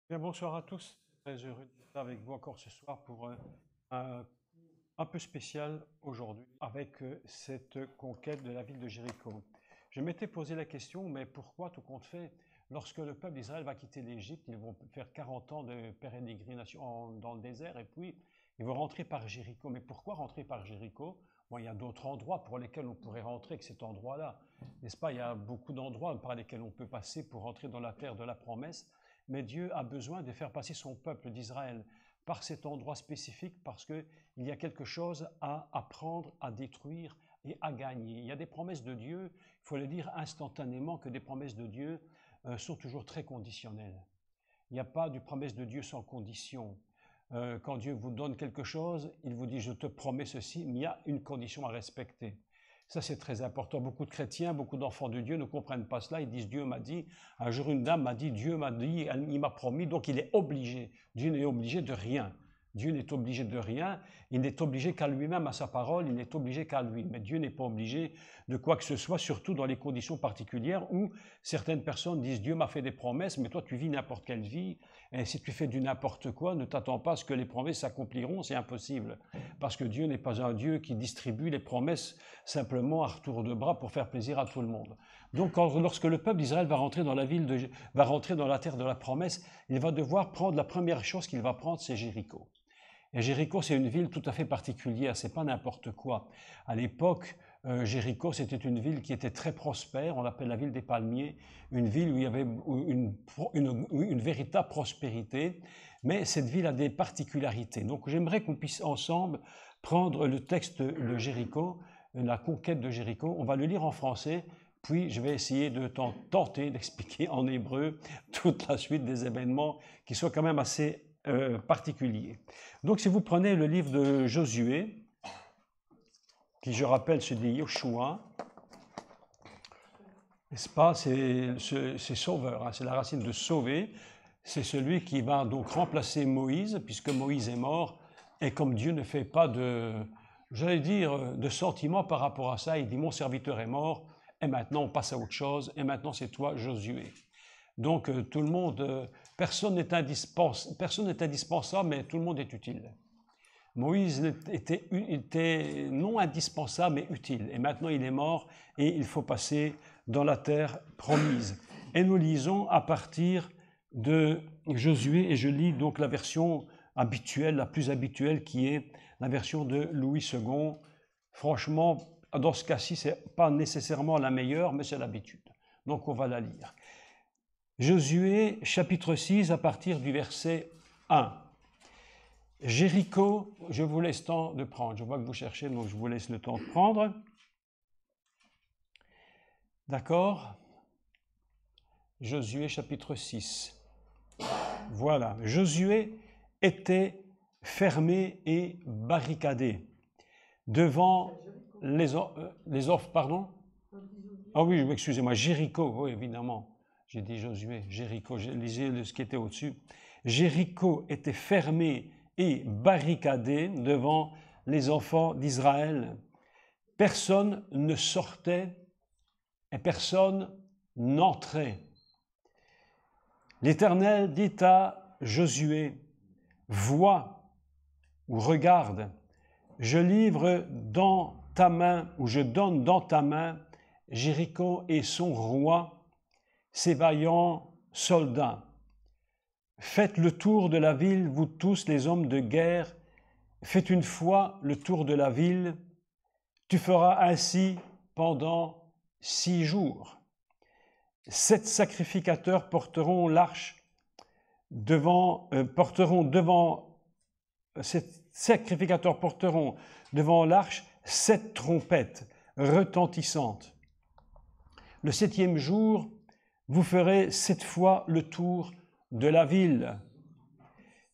Bien, bonsoir à tous. Très heureux d'être avec vous encore ce soir pour un peu spécial aujourd'hui avec cette conquête de la ville de Jéricho. Je m'étais posé la question, mais pourquoi tout compte fait, lorsque le peuple d'Israël va quitter l'Égypte, ils vont faire 40 ans de pérégrination dans le désert et puis ils vont rentrer par Jéricho. Mais pourquoi rentrer par Jéricho? Bon, il y a d'autres endroits pour lesquels on pourrait rentrer que cet endroit-là, n'est-ce pas? Il y a beaucoup d'endroits par lesquels on peut passer pour rentrer dans la terre de la promesse. Mais Dieu a besoin de faire passer son peuple d'Israël par cet endroit spécifique parce qu'il y a quelque chose à apprendre, à détruire et à gagner. Il y a des promesses de Dieu, il faut le dire instantanément que des promesses de Dieu sont toujours très conditionnelles. Il n'y a pas de promesse de Dieu sans condition. Quand Dieu vous donne quelque chose, il vous dit « je te promets ceci », mais il y a une condition à respecter. Ça, c'est très important. Beaucoup de chrétiens, beaucoup d'enfants de Dieu ne comprennent pas cela. Ils disent « Dieu m'a dit ». Un jour, une dame m'a dit « Dieu m'a dit, il m'a promis », donc il est obligé. Dieu n'est obligé de rien. Dieu n'est obligé de rien. Il n'est obligé qu'à lui-même, à sa parole. Il n'est obligé qu'à lui. Mais Dieu n'est pas obligé de quoi que ce soit, surtout dans les conditions particulières où certaines personnes disent « Dieu m'a fait des promesses, mais toi, tu vis n'importe quelle vie. Et si tu fais du n'importe quoi, ne t'attends pas à ce que les promesses s'accompliront. C'est impossible. » Parce que Dieu n'est pas un Dieu qui distribue les promesses simplement à retour de bras pour faire plaisir à tout le monde. Donc, lorsque le peuple d'Israël va rentrer dans va rentrer dans la terre de la promesse, il va devoir prendre la première chose qu'il va prendre, c'est Jéricho. Et Jéricho, c'est une ville tout à fait particulière, c'est pas n'importe quoi. À l'époque, Jéricho, c'était une ville qui était très prospère, on l'appelle la ville des palmiers, une ville où il y avait une véritable prospérité, mais cette ville a des particularités. Donc j'aimerais qu'on puisse ensemble prendre le texte de Jéricho, la conquête de Jéricho, on va le lire en français, puis je vais essayer de tenter d'expliquer en hébreu toute la suite des événements qui sont quand même assez particuliers. Donc si vous prenez le livre de Josué, qui je rappelle se dit Yoshua, n'est-ce pas, c'est sauveur, hein, c'est la racine de sauver, c'est celui qui va donc remplacer Moïse, puisque Moïse est mort, et comme Dieu ne fait pas j'allais dire, de sentiments par rapport à ça, il dit mon serviteur est mort, et maintenant on passe à autre chose, et maintenant c'est toi Josué. Donc tout le monde, personne n'est indispensable, mais tout le monde est utile. Moïse était non indispensable, mais utile. Et maintenant il est mort et il faut passer dans la terre promise. Et nous lisons à partir de Josué, et je lis donc la version habituelle, la plus habituelle, qui est la version de Louis II. Franchement, dans ce cas-ci, ce n'est pas nécessairement la meilleure, mais c'est l'habitude. Donc on va la lire. Josué, chapitre 6, à partir du verset 1. Jéricho, je vous laisse le temps de prendre. Je vois que vous cherchez, donc je vous laisse le temps de prendre. D'accord? Josué, chapitre 6. Voilà. Josué était fermé et barricadé devant les offres, pardon? Ah oui, excusez-moi, Jéricho, oui, évidemment. J'ai dit Josué, Jéricho, je lisais ce qui était au-dessus. Jéricho était fermé et barricadé devant les enfants d'Israël. Personne ne sortait et personne n'entrait. L'Éternel dit à Josué, vois ou regarde, je livre dans ta main, ou je donne dans ta main Jéricho et son roi, ses vaillants soldats. Faites le tour de la ville, vous tous les hommes de guerre, faites une fois le tour de la ville, tu feras ainsi pendant 6 jours. 7 sacrificateurs porteront l'arche porteront devant l'arche 7 trompettes retentissantes. Le 7e jour, vous ferez 7 fois le tour de la ville.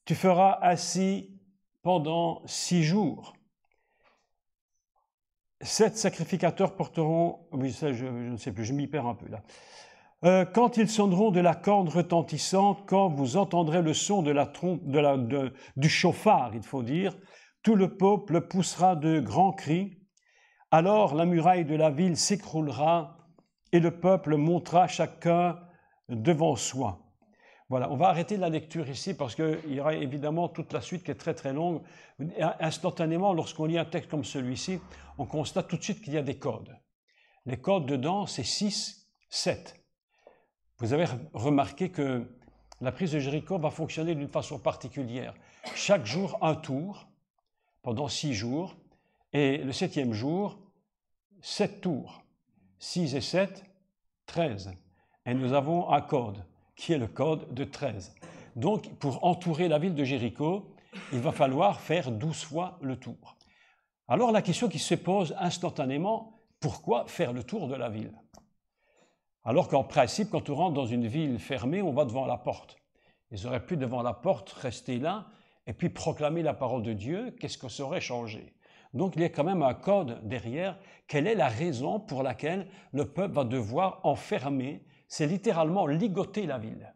Tu feras ainsi pendant 6 jours. 7 sacrificateurs porteront... Oui, ça, je ne sais plus, je m'y perds un peu là. Quand ils sonneront de la corne retentissante, quand vous entendrez le son de la trompe, du chauffard, il faut dire, tout le peuple poussera de grands cris. Alors la muraille de la ville s'écroulera et le peuple montera chacun devant soi. Voilà, on va arrêter la lecture ici parce qu'il y aura évidemment toute la suite qui est très très longue. Instantanément, lorsqu'on lit un texte comme celui-ci, on constate tout de suite qu'il y a des codes. Les codes dedans, c'est 6, 7. Vous avez remarqué que la prise de Jéricho va fonctionner d'une façon particulière. Chaque jour, un tour, pendant 6 jours, et le 7e jour, 7 tours. 6 et 7, 13. Et nous avons un code, qui est le code de 13. Donc, pour entourer la ville de Jéricho, il va falloir faire 12 fois le tour. Alors, la question qui se pose instantanément, pourquoi faire le tour de la ville? Alors qu'en principe, quand on rentre dans une ville fermée, on va devant la porte. Ils auraient pu, devant la porte, rester là et puis proclamer la parole de Dieu. Qu'est-ce que ça aurait changé? Donc, il y a quand même un code derrière. Quelle est la raison pour laquelle le peuple va devoir enfermer? C'est littéralement ligoter la ville.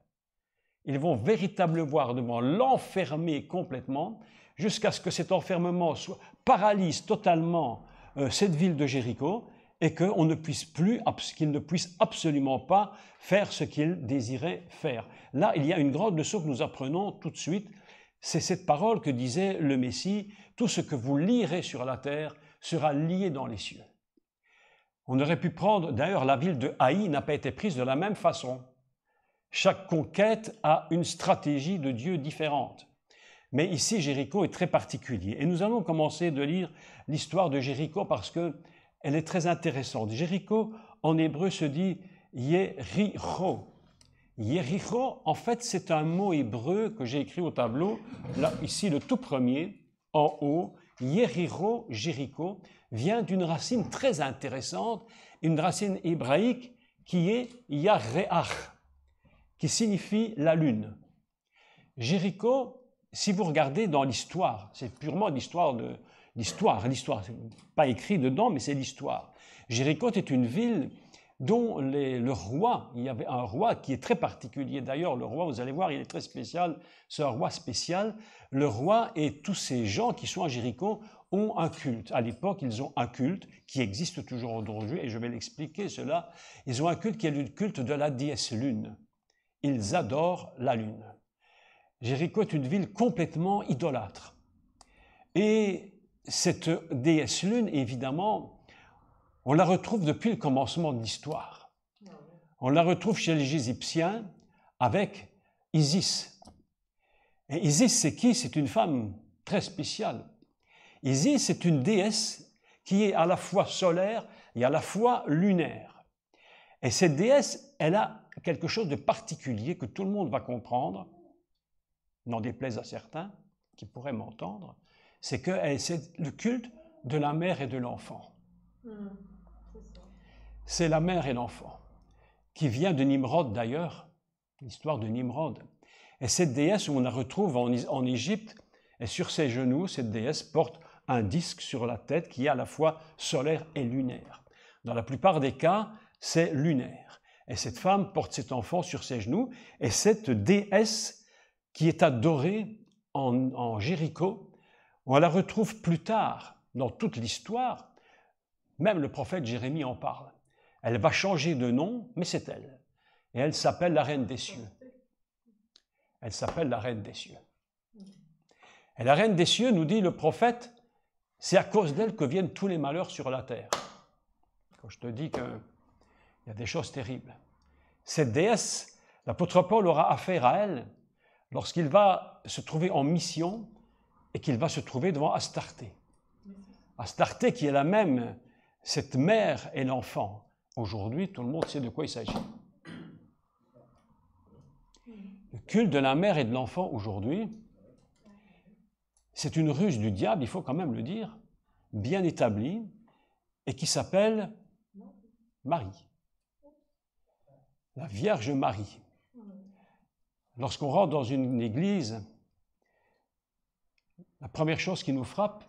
Ils vont véritablement devoir l'enfermer complètement jusqu'à ce que cet enfermement paralyse totalement cette ville de Jéricho et qu'il ne puisse absolument pas faire ce qu'il désirait faire. Là, il y a une grande leçon que nous apprenons tout de suite. C'est cette parole que disait le Messie, « Tout ce que vous lirez sur la terre sera lié dans les cieux ». On aurait pu prendre, d'ailleurs, la ville de Haï n'a pas été prise de la même façon. Chaque conquête a une stratégie de Dieu différente. Mais ici, Jéricho est très particulier. Et nous allons commencer de lire l'histoire de Jéricho parce qu'elle est très intéressante. Jéricho, en hébreu, se dit Yericho. Yericho, en fait, c'est un mot hébreu que j'ai écrit au tableau. Là, ici, le tout premier, en haut, Yericho, Jéricho, vient d'une racine très intéressante, une racine hébraïque qui est Yareach, qui signifie la lune. Jéricho, si vous regardez dans l'histoire, c'est purement l'histoire, c'est pas écrit dedans, mais c'est l'histoire. Jéricho est une ville dont le roi, il y avait un roi qui est très particulier. D'ailleurs, le roi, vous allez voir, il est très spécial, c'est un roi spécial. Le roi et tous ces gens qui sont à Jéricho ont un culte. À l'époque, ils ont un culte qui existe toujours aujourd'hui, et je vais l'expliquer cela. Ils ont un culte qui est le culte de la déesse lune. Ils adorent la lune. Jéricho est une ville complètement idolâtre. Et cette déesse lune, évidemment, on la retrouve depuis le commencement de l'histoire. On la retrouve chez les Égyptiens avec Isis. Et Isis, c'est qui? C'est une femme très spéciale. Isis, c'est une déesse qui est à la fois solaire et à la fois lunaire. Et cette déesse, elle a quelque chose de particulier que tout le monde va comprendre, n'en déplaise à certains qui pourraient m'entendre, c'est que c'est le culte de la mère et de l'enfant. C'est la mère et l'enfant, qui vient de Nimrod d'ailleurs, l'histoire de Nimrod. Et cette déesse, on la retrouve en Égypte, et sur ses genoux, cette déesse porte un disque sur la tête qui est à la fois solaire et lunaire. Dans la plupart des cas, c'est lunaire. Et cette femme porte cet enfant sur ses genoux, et cette déesse qui est adorée en Jéricho, on la retrouve plus tard dans toute l'histoire, même le prophète Jérémie en parle. Elle va changer de nom, mais c'est elle. Et elle s'appelle la Reine des Cieux. Elle s'appelle la Reine des Cieux. Et la Reine des Cieux, nous dit le prophète, c'est à cause d'elle que viennent tous les malheurs sur la terre. Quand je te dis qu'il y a des choses terribles. Cette déesse, l'apôtre Paul aura affaire à elle lorsqu'il va se trouver en mission et qu'il va se trouver devant Astarté. Astarté qui est la même, cette mère et l'enfant. Aujourd'hui, tout le monde sait de quoi il s'agit. Le culte de la mère et de l'enfant aujourd'hui, c'est une ruse du diable, il faut quand même le dire, bien établie, et qui s'appelle Marie. La Vierge Marie. Lorsqu'on rentre dans une église, la première chose qui nous frappe,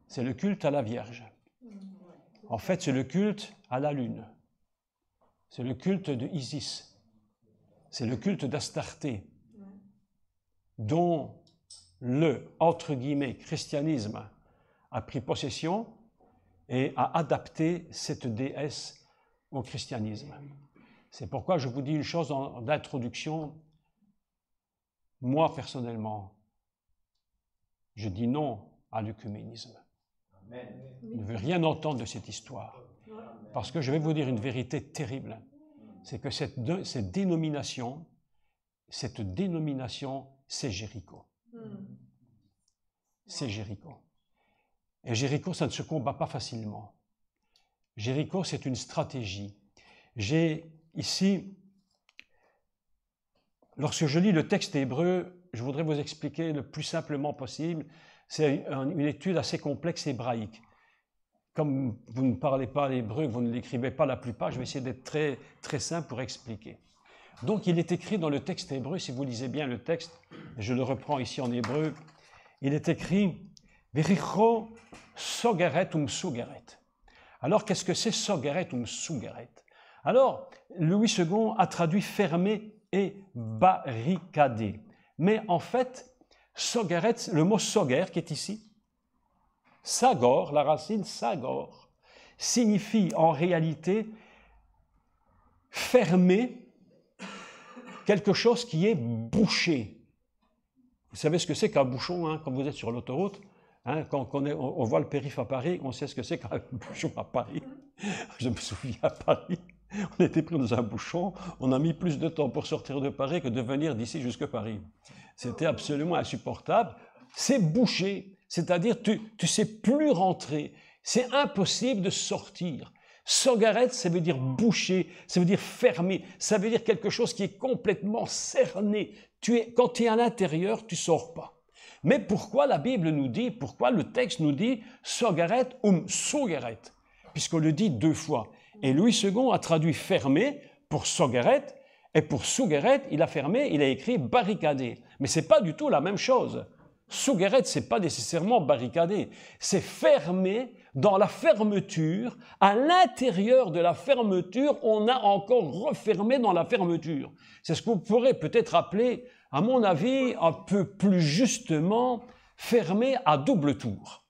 c'est le culte à la Vierge. En fait, c'est le culte à la lune. C'est le culte de Isis. C'est le culte d'Astarté, dont le, entre guillemets, christianisme a pris possession et a adapté cette déesse au christianisme. C'est pourquoi je vous dis une chose d'introduction. Moi, personnellement, je dis non à l'œcuménisme. Je ne veux rien entendre de cette histoire. Parce que je vais vous dire une vérité terrible. C'est que cette dénomination, c'est Jéricho. C'est Jéricho. Et Jéricho, ça ne se combat pas facilement. Jéricho, c'est une stratégie. J'ai ici, lorsque je lis le texte hébreu, je voudrais vous expliquer le plus simplement possible. C'est une étude assez complexe hébraïque. Comme vous ne parlez pas l'hébreu, vous ne l'écrivez pas la plupart, je vais essayer d'être très, très simple pour expliquer. Donc, il est écrit dans le texte hébreu, si vous lisez bien le texte, je le reprends ici en hébreu, il est écrit « Vericho sogeret sugeret ». Alors, qu'est-ce que c'est sogeret sugeret? Alors, Louis II a traduit « fermé » et « barricadé ». Mais en fait, sogeret, le mot soger qui est ici, sagor, la racine sagor, signifie en réalité fermer quelque chose qui est bouché. Vous savez ce que c'est qu'un bouchon, hein, quand vous êtes sur l'autoroute, hein, quand on voit le périph' à Paris, on sait ce que c'est qu'un bouchon à Paris. Je me souviens à Paris, on était pris dans un bouchon, on a mis plus de temps pour sortir de Paris que de venir d'ici jusqu'à Paris. C'était absolument insupportable. C'est bouché. C'est-à-dire, tu ne sais plus rentrer. C'est impossible de sortir. Sogaret, ça veut dire boucher, ça veut dire fermer, ça veut dire quelque chose qui est complètement cerné. Quand tu es à l'intérieur, tu ne sors pas. Mais pourquoi la Bible nous dit, pourquoi le texte nous dit Sogaret sugaret, puisqu'on le dit deux fois. Et Louis II a traduit fermer pour Sogaret, et pour sugaret, il a fermé, il a écrit barricadé. Mais ce n'est pas du tout la même chose. Sugeret, ce n'est pas nécessairement barricadé, c'est fermé dans la fermeture. À l'intérieur de la fermeture, on a encore refermé dans la fermeture. C'est ce que vous pourrez peut-être appeler, à mon avis, un peu plus justement, fermé à double tour.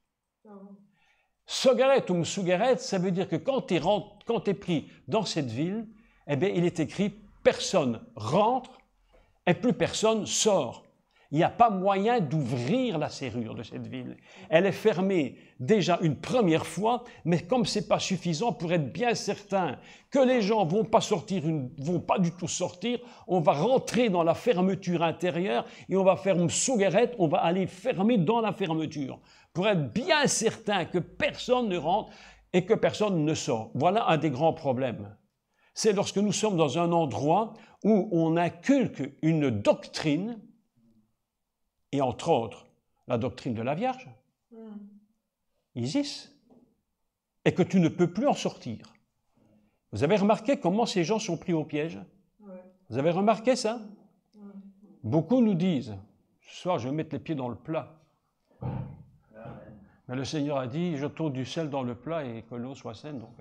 Sogeret sugeret, ça veut dire que quand tu es pris dans cette ville, eh bien, il est écrit « personne rentre et plus personne sort ». Il n'y a pas moyen d'ouvrir la serrure de cette ville. Elle est fermée déjà une première fois, mais comme ce n'est pas suffisant pour être bien certain que les gens ne vont pas du tout sortir, on va rentrer dans la fermeture intérieure et on va faire une souguerette, on va aller fermer dans la fermeture pour être bien certain que personne ne rentre et que personne ne sort. Voilà un des grands problèmes. C'est lorsque nous sommes dans un endroit où on inculque une doctrine, et entre autres, la doctrine de la Vierge, Isis, et que tu ne peux plus en sortir. Vous avez remarqué comment ces gens sont pris au piège? Vous avez remarqué ça? Beaucoup nous disent, ce soir je vais mettre les pieds dans le plat. Mais le Seigneur a dit, je tourne du sel dans le plat et que l'eau soit saine. Donc,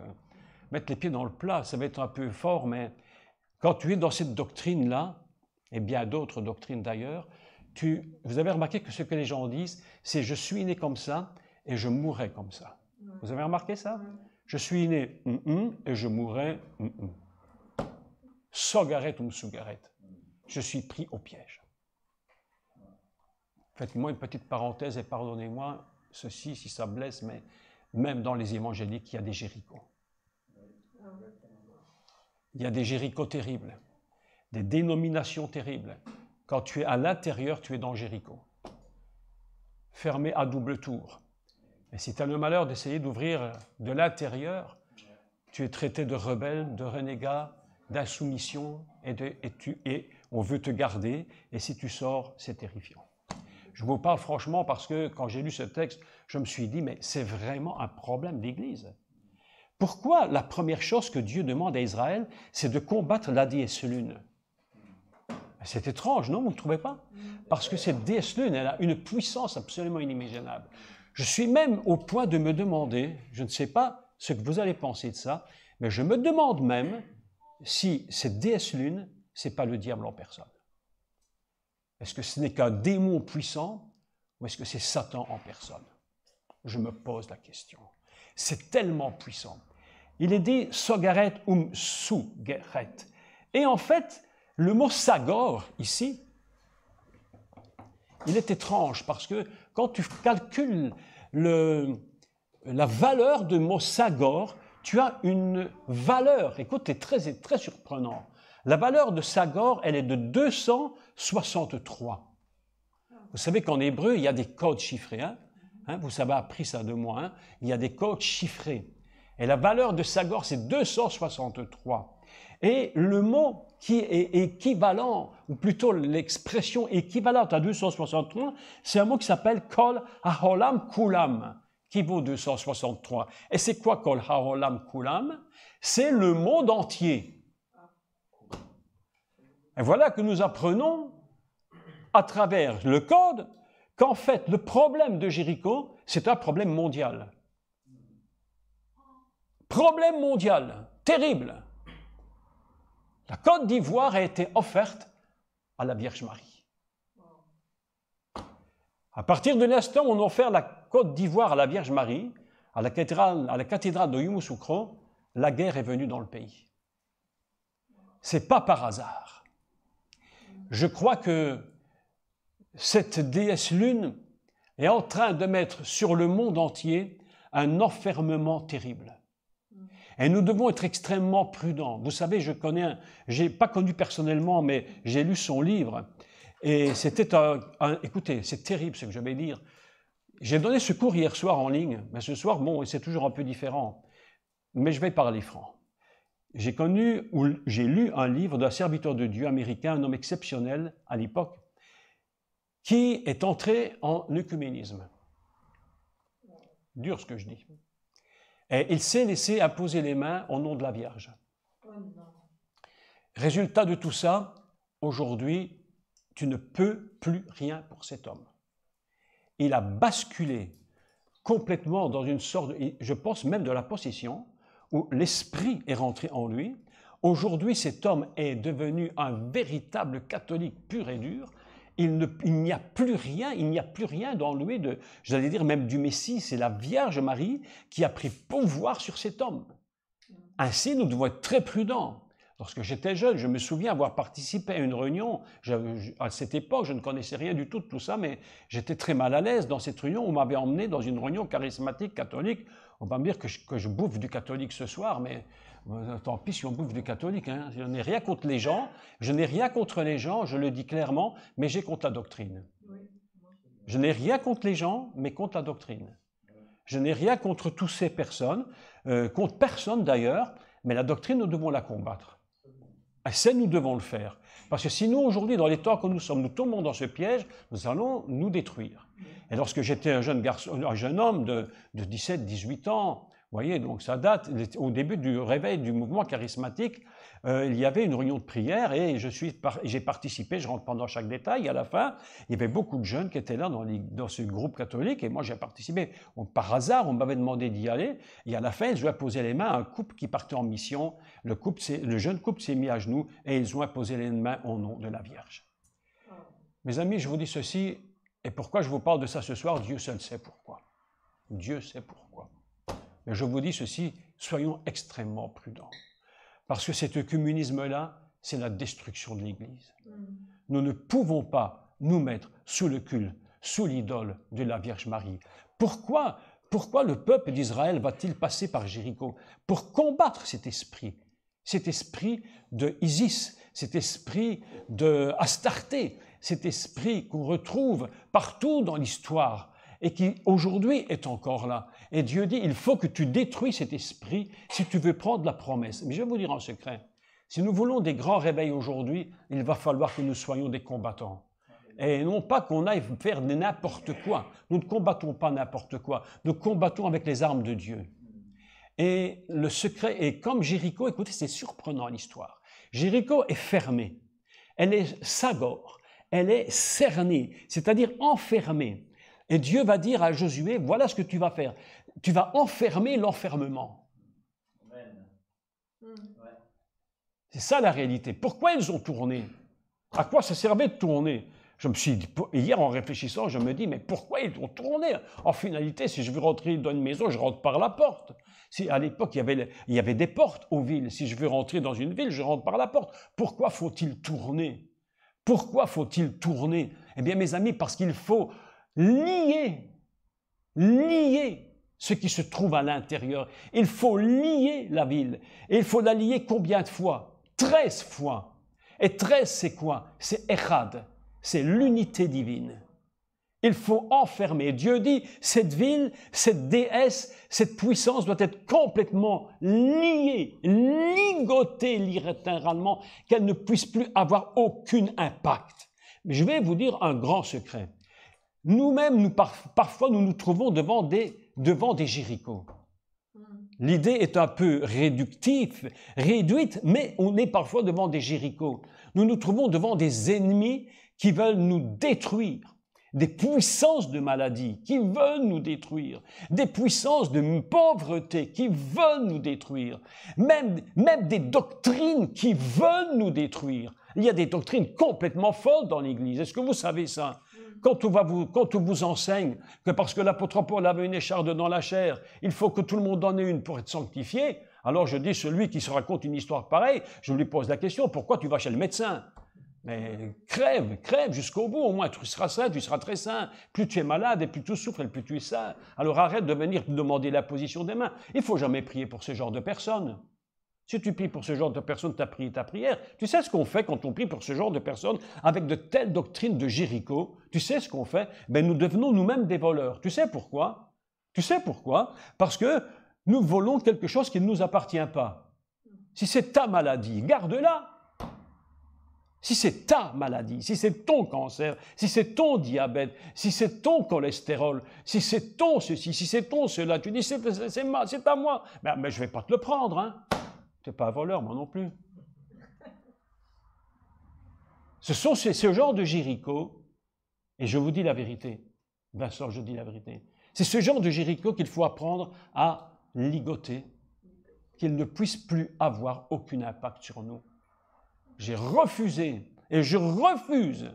mettre les pieds dans le plat, ça va être un peu fort, mais quand tu es dans cette doctrine-là, et bien d'autres doctrines d'ailleurs, vous avez remarqué que ce que les gens disent, c'est « je suis né comme ça et je mourrai comme ça ». Vous avez remarqué ça? Je suis né et je mourrai sogaret sugaret. Je suis pris au piège. Faites-moi une petite parenthèse et pardonnez-moi ceci si ça blesse, mais même dans les évangéliques, il y a des Jérichos. Il y a des Jérichos terribles, des dénominations terribles. Quand tu es à l'intérieur, tu es dans Jéricho. Fermé à double tour. Et si tu as le malheur d'essayer d'ouvrir de l'intérieur, tu es traité de rebelle, de renégat, d'insoumission, et on veut te garder, et si tu sors, c'est terrifiant. Je vous parle franchement parce que quand j'ai lu ce texte, je me suis dit, mais c'est vraiment un problème d'Église. Pourquoi la première chose que Dieu demande à Israël, c'est de combattre la déesse lune? C'est étrange, non? Vous ne trouvez pas? Parce que cette déesse lune, elle a une puissance absolument inimaginable. Je suis même au point de me demander, je ne sais pas ce que vous allez penser de ça, mais je me demande même si cette déesse lune, ce n'est pas le diable en personne. Est-ce que ce n'est qu'un démon puissant ou est-ce que c'est Satan en personne? Je me pose la question. C'est tellement puissant. Il est dit « sogaret sugeret ». Et en fait, le mot « sagor » ici, il est étrange parce que quand tu calcules la valeur de mot Sagor, tu as une valeur, écoute, c'est très surprenant. La valeur de Sagor, elle est de 263. Vous savez qu'en hébreu, il y a des codes chiffrés. Hein? Vous avez appris ça de moi. Hein? Il y a des codes chiffrés. Et la valeur de Sagor, c'est 263. Et le mot qui est équivalent, ou plutôt l'expression équivalente à 263, c'est un mot qui s'appelle Kol HaOlam Kulam, qui vaut 263. Et c'est quoi Kol HaOlam Kulam? C'est le monde entier. Et voilà que nous apprenons à travers le code qu'en fait, le problème de Jéricho, c'est un problème mondial. Problème mondial, terrible. La Côte d'Ivoire a été offerte à la Vierge Marie. À partir de l'instant où on a offert la Côte d'Ivoire à la Vierge Marie, à la cathédrale de Yamoussoukro, la guerre est venue dans le pays. Ce n'est pas par hasard. Je crois que cette déesse lune est en train de mettre sur le monde entier un enfermement terrible. Et nous devons être extrêmement prudents. Vous savez, je n'ai pas connu personnellement, mais j'ai lu son livre. Et c'était écoutez, c'est terrible ce que je vais dire. J'ai donné ce cours hier soir en ligne, mais ce soir, bon, c'est toujours un peu différent. Mais je vais parler franc. J'ai lu un livre d'un serviteur de Dieu américain, un homme exceptionnel à l'époque, qui est entré en œcuménisme. Dur ce que je dis. Et il s'est laissé imposer les mains au nom de la Vierge. Résultat de tout ça, aujourd'hui, tu ne peux plus rien pour cet homme. Il a basculé complètement dans une sorte, je pense même de la possession, où l'esprit est rentré en lui. Aujourd'hui, cet homme est devenu un véritable catholique pur et dur. Il n'y a plus rien dans lui, j'allais dire même du Messie, c'est la Vierge Marie qui a pris pouvoir sur cet homme. Ainsi, nous devons être très prudents. Lorsque j'étais jeune, je me souviens avoir participé à une réunion. À cette époque, je ne connaissais rien du tout de tout ça, mais j'étais très mal à l'aise dans cette réunion. On m'avait emmené dans une réunion charismatique catholique. On va me dire que je bouffe du catholique ce soir, mais tant pis si on bouffe du catholique. Hein. Je n'ai rien contre les gens. Je n'ai rien contre les gens, je le dis clairement, mais j'ai contre la doctrine. Je n'ai rien contre les gens, mais contre la doctrine. Je n'ai rien contre toutes ces personnes, contre personne d'ailleurs, mais la doctrine, nous devons la combattre. Et ça, nous devons le faire. Parce que sinon, aujourd'hui, dans les temps que nous sommes, nous tombons dans ce piège, nous allons nous détruire. Et lorsque j'étais un jeune homme de 17, 18 ans, vous voyez, donc ça date, au début du réveil du mouvement charismatique, il y avait une réunion de prière et j'ai participé, je rentre pas dans chaque détail, à la fin, il y avait beaucoup de jeunes qui étaient là dans ce groupe catholique et moi j'ai participé. Par hasard, on m'avait demandé d'y aller et à la fin, ils ont imposé les mains à un couple qui partait en mission. Le jeune couple s'est mis à genoux et ils ont imposé les mains au nom de la Vierge. Mes amis, je vous dis ceci, et pourquoi je vous parle de ça ce soir, Dieu seul sait pourquoi. Dieu sait pourquoi. Mais je vous dis ceci, soyons extrêmement prudents. Parce que cet œcuménisme-là, c'est la destruction de l'Église. Nous ne pouvons pas nous mettre sous le culte, sous l'idole de la Vierge Marie. Pourquoi le peuple d'Israël va-t-il passer par Jéricho? Pour combattre cet esprit de Isis, cet esprit de Astarté, cet esprit qu'on retrouve partout dans l'histoire et qui aujourd'hui est encore là. Et Dieu dit, il faut que tu détruis cet esprit si tu veux prendre la promesse. Mais je vais vous dire en secret, si nous voulons des grands réveils aujourd'hui, il va falloir que nous soyons des combattants. Et non pas qu'on aille faire n'importe quoi. Nous ne combattons pas n'importe quoi. Nous combattons avec les armes de Dieu. Et le secret est comme Jéricho, écoutez, c'est surprenant l'histoire. Jéricho est fermée. Elle est sagor. Elle est cernée, c'est-à-dire enfermée. Et Dieu va dire à Josué, voilà ce que tu vas faire. Tu vas enfermer l'enfermement. C'est ça la réalité. Pourquoi ils ont tourné? À quoi ça servait de tourner? Je me suis dit, hier en réfléchissant, je me dis, mais pourquoi ils ont tourné? En finalité, si je veux rentrer dans une maison, je rentre par la porte. Si à l'époque, il y avait des portes aux villes. Si je veux rentrer dans une ville, je rentre par la porte. Pourquoi faut-il tourner? Pourquoi faut-il tourner? Eh bien, mes amis, parce qu'il faut lier ce qui se trouve à l'intérieur. Il faut lier la ville. Et il faut la lier combien de fois? 13 fois. Et 13, c'est quoi? C'est Echad. C'est l'unité divine. Il faut enfermer. Dieu dit, cette ville, cette déesse, cette puissance doit être complètement liée, ligotée littéralement, qu'elle ne puisse plus avoir aucun impact. Mais je vais vous dire un grand secret. Nous-mêmes, parfois, nous nous trouvons devant des Jéricho. L'idée est un peu réduite, mais on est parfois devant des Jéricho. Nous nous trouvons devant des ennemis qui veulent nous détruire. Des puissances de maladie qui veulent nous détruire, des puissances de pauvreté qui veulent nous détruire, même des doctrines qui veulent nous détruire. Il y a des doctrines complètement folles dans l'Église. Est-ce que vous savez ça? Quand on vous enseigne que parce que l'apôtre Paul avait une écharde dans la chair, il faut que tout le monde en ait une pour être sanctifié, alors je dis, celui qui se raconte une histoire pareille, je lui pose la question, pourquoi tu vas chez le médecin? Mais crève jusqu'au bout, au moins tu seras sain, tu seras très sain. Plus tu es malade et plus tu souffres et plus tu es sain. Alors arrête de venir te demander la position des mains. Il ne faut jamais prier pour ce genre de personnes. Si tu pries pour ce genre de personnes, tu as prié ta prière. Tu sais ce qu'on fait quand on prie pour ce genre de personnes avec de telles doctrines de Jéricho? Tu sais ce qu'on fait? Ben, nous devenons nous-mêmes des voleurs. Tu sais pourquoi? Parce que nous volons quelque chose qui ne nous appartient pas. Si c'est ta maladie, garde-la. Si c'est ta maladie, si c'est ton cancer, si c'est ton diabète, si c'est ton cholestérol, si c'est ton ceci, si c'est ton cela, tu dis c'est à moi. Mais je ne vais pas te le prendre, hein. Tu n'es pas un voleur, moi non plus. C'est ce genre de Jéricho, et je vous dis la vérité, Vincent, je dis la vérité, c'est ce genre de Jéricho qu'il faut apprendre à ligoter, qu'il ne puisse plus avoir aucun impact sur nous. J'ai refusé, et je refuse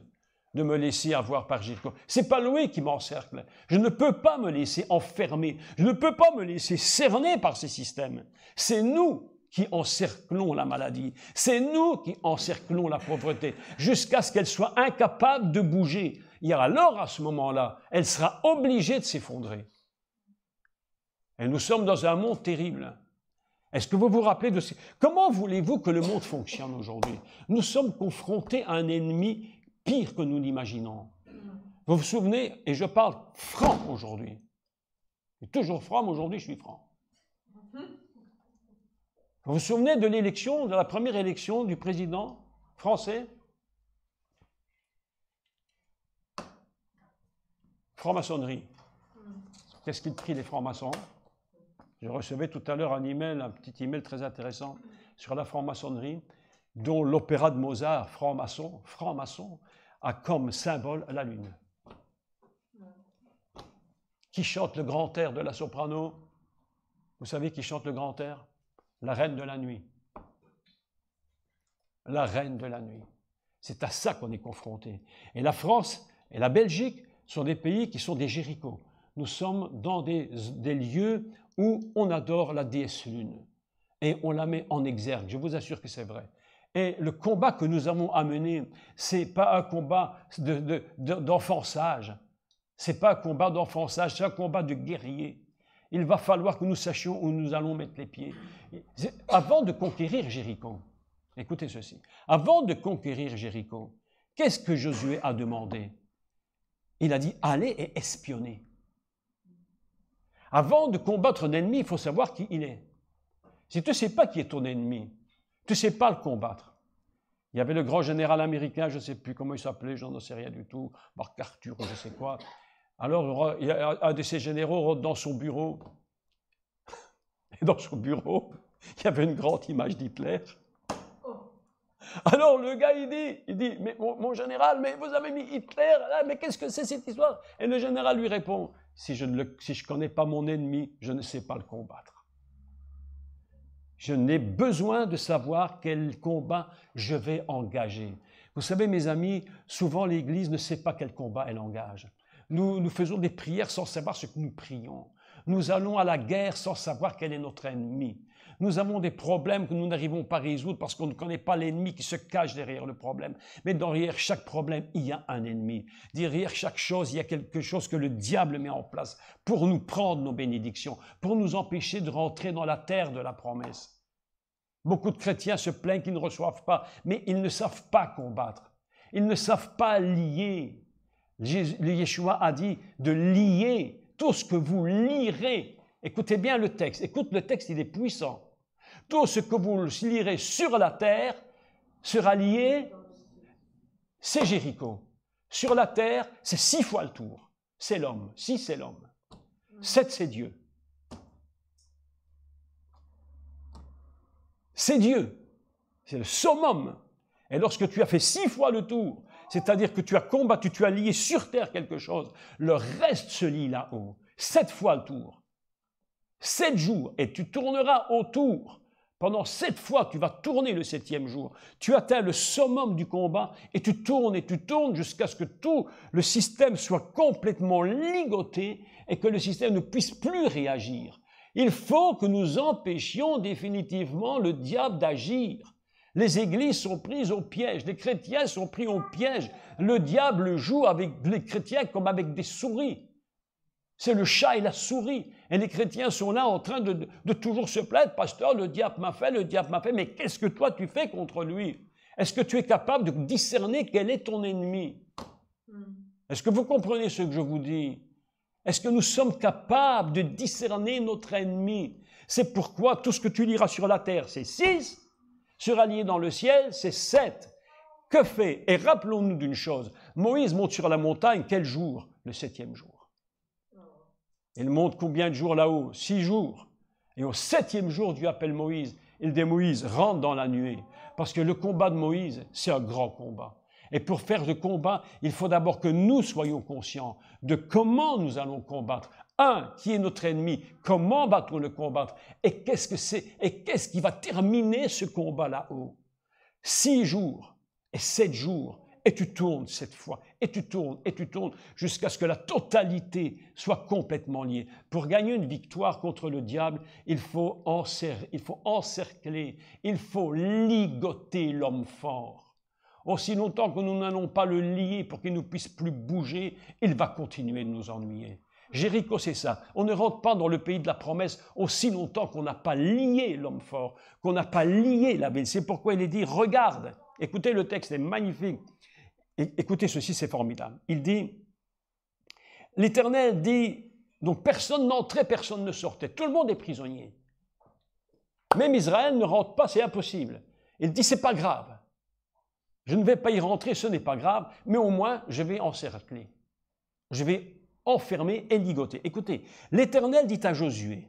de me laisser avoir par Jéricho. Ce n'est pas lui qui m'encercle. Je ne peux pas me laisser enfermer. Je ne peux pas me laisser cerner par ces systèmes. C'est nous qui encerclons la maladie. C'est nous qui encerclons la pauvreté, jusqu'à ce qu'elle soit incapable de bouger. Et alors, à ce moment-là, elle sera obligée de s'effondrer. Et nous sommes dans un monde terrible. Est-ce que vous vous rappelez de... Comment voulez-vous que le monde fonctionne aujourd'hui? Nous sommes confrontés à un ennemi pire que nous n'imaginons. Vous vous souvenez, et je parle franc aujourd'hui. Je suis toujours franc, mais aujourd'hui je suis franc. Vous vous souvenez de l'élection, de la première élection du président français? Franc-maçonnerie. Qu'est-ce qu'ils prient les francs-maçons? Je recevais tout à l'heure un petit email très intéressant sur la franc-maçonnerie, dont l'opéra de Mozart, franc-maçon, a comme symbole la lune. Qui chante le grand air de la soprano? Vous savez qui chante le grand air? La reine de la nuit. La reine de la nuit. C'est à ça qu'on est confronté. Et la France et la Belgique sont des pays qui sont des Jéricho. Nous sommes dans des lieux où on adore la déesse lune et on la met en exergue. Je vous assure que c'est vrai. Et le combat que nous avons à mener, c'est pas un combat d'enfançage. C'est pas un combat d'enfançage, c'est un combat de guerrier. Il va falloir que nous sachions où nous allons mettre les pieds. Avant de conquérir Jéricho, écoutez ceci, avant de conquérir Jéricho, qu'est-ce que Josué a demandé? Il a dit, allez et espionnez. Avant de combattre un ennemi, il faut savoir qui il est. Si tu ne sais pas qui est ton ennemi, tu ne sais pas le combattre. Il y avait le grand général américain, je ne sais plus comment il s'appelait, je n'en sais rien du tout, MacArthur ou je ne sais quoi. Alors, il y a un de ces généraux dans son bureau. Et dans son bureau, il y avait une grande image d'Hitler. Alors le gars, il dit, mais mon général, mais vous avez mis Hitler là, mais qu'est-ce que c'est cette histoire? Et le général lui répond, si je ne connais pas mon ennemi, je ne sais pas le combattre. Je n'ai besoin de savoir quel combat je vais engager. Vous savez, mes amis, souvent l'Église ne sait pas quel combat elle engage. Nous faisons des prières sans savoir ce que nous prions. Nous allons à la guerre sans savoir quel est notre ennemi. Nous avons des problèmes que nous n'arrivons pas à résoudre parce qu'on ne connaît pas l'ennemi qui se cache derrière le problème. Mais derrière chaque problème, il y a un ennemi. Derrière chaque chose, il y a quelque chose que le diable met en place pour nous prendre nos bénédictions, pour nous empêcher de rentrer dans la terre de la promesse. Beaucoup de chrétiens se plaignent qu'ils ne reçoivent pas, mais ils ne savent pas combattre. Ils ne savent pas lier. Yeshua a dit de lier tout ce que vous lirez. Écoutez bien le texte. Écoute, le texte, il est puissant. Tout ce que vous lirez sur la terre sera lié, c'est Jéricho. Sur la terre, c'est 6 fois le tour. C'est l'homme. 6, c'est l'homme. 7, c'est Dieu. C'est Dieu. C'est le summum. Et lorsque tu as fait 6 fois le tour, c'est-à-dire que tu as combattu, tu as lié sur terre quelque chose, le reste se lie là-haut. 7 fois le tour. 7 jours, et tu tourneras autour. Pendant 7 fois, tu vas tourner le 7e jour. Tu atteins le summum du combat et tu tournes jusqu'à ce que tout le système soit complètement ligoté et que le système ne puisse plus réagir. Il faut que nous empêchions définitivement le diable d'agir. Les églises sont prises au piège, les chrétiens sont pris au piège. Le diable joue avec les chrétiens comme avec des souris. C'est le chat et la souris. Et les chrétiens sont là en train de toujours se plaindre. Pasteur, le diable m'a fait, mais qu'est-ce que toi tu fais contre lui? Est-ce que tu es capable de discerner quel est ton ennemi? Est-ce que vous comprenez ce que je vous dis? Est-ce que nous sommes capables de discerner notre ennemi? C'est pourquoi tout ce que tu liras sur la terre, c'est 6, sera lié dans le ciel, c'est 7. Que fait? Et rappelons-nous d'une chose, Moïse monte sur la montagne, quel jour? Le 7e jour. Il monte combien de jours là-haut? 6 jours. Et au 7e jour, Dieu appelle Moïse. Il dit, Moïse, rentre dans la nuée. Parce que le combat de Moïse, c'est un grand combat. Et pour faire ce combat, il faut d'abord que nous soyons conscients de comment nous allons combattre. Qui est notre ennemi? Comment va-t-on le combattre? Et qu'est-ce que c'est? Et qu'est-ce qui va terminer ce combat là-haut? 6 jours et 7 jours. Et tu tournes 7 fois. Et tu tournes jusqu'à ce que la totalité soit complètement liée. Pour gagner une victoire contre le diable, il faut encercler, il faut ligoter l'homme fort. Aussi longtemps que nous n'allons pas le lier pour qu'il ne puisse plus bouger, il va continuer de nous ennuyer. Jéricho, c'est ça. On ne rentre pas dans le pays de la promesse aussi longtemps qu'on n'a pas lié l'homme fort, qu'on n'a pas lié la ville. C'est pourquoi il est dit, regarde, écoutez le texte, c'est magnifique. Écoutez ceci, c'est formidable. Il dit, l'Éternel dit, donc personne n'entrait, personne ne sortait. Tout le monde est prisonnier. Même Israël ne rentre pas, c'est impossible. Il dit, c'est pas grave. Je ne vais pas y rentrer, ce n'est pas grave, mais au moins, je vais encercler. Je vais enfermer et ligoter. Écoutez, l'Éternel dit à Josué,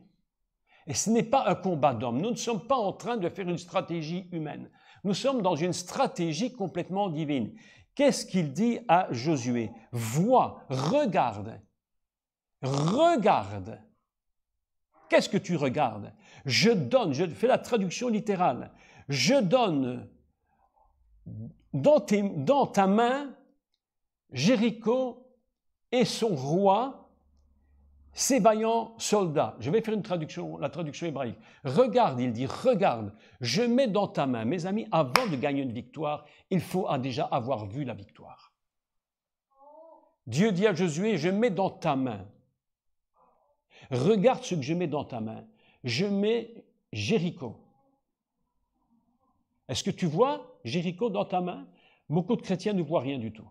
et ce n'est pas un combat d'hommes, nous ne sommes pas en train de faire une stratégie humaine, nous sommes dans une stratégie complètement divine. Qu'est-ce qu'il dit à Josué? Vois, regarde. Qu'est-ce que tu regardes? Je donne, je fais la traduction littérale, je donne dans ta main Jéricho et son roi, ses vaillants soldats. Je vais faire la traduction hébraïque. Regarde, il dit, regarde, je mets dans ta main, mes amis, avant de gagner une victoire, il faut déjà avoir vu la victoire. Dieu dit à Josué, je mets dans ta main. Regarde ce que je mets dans ta main. Je mets Jéricho. Est-ce que tu vois Jéricho dans ta main? Beaucoup de chrétiens ne voient rien du tout.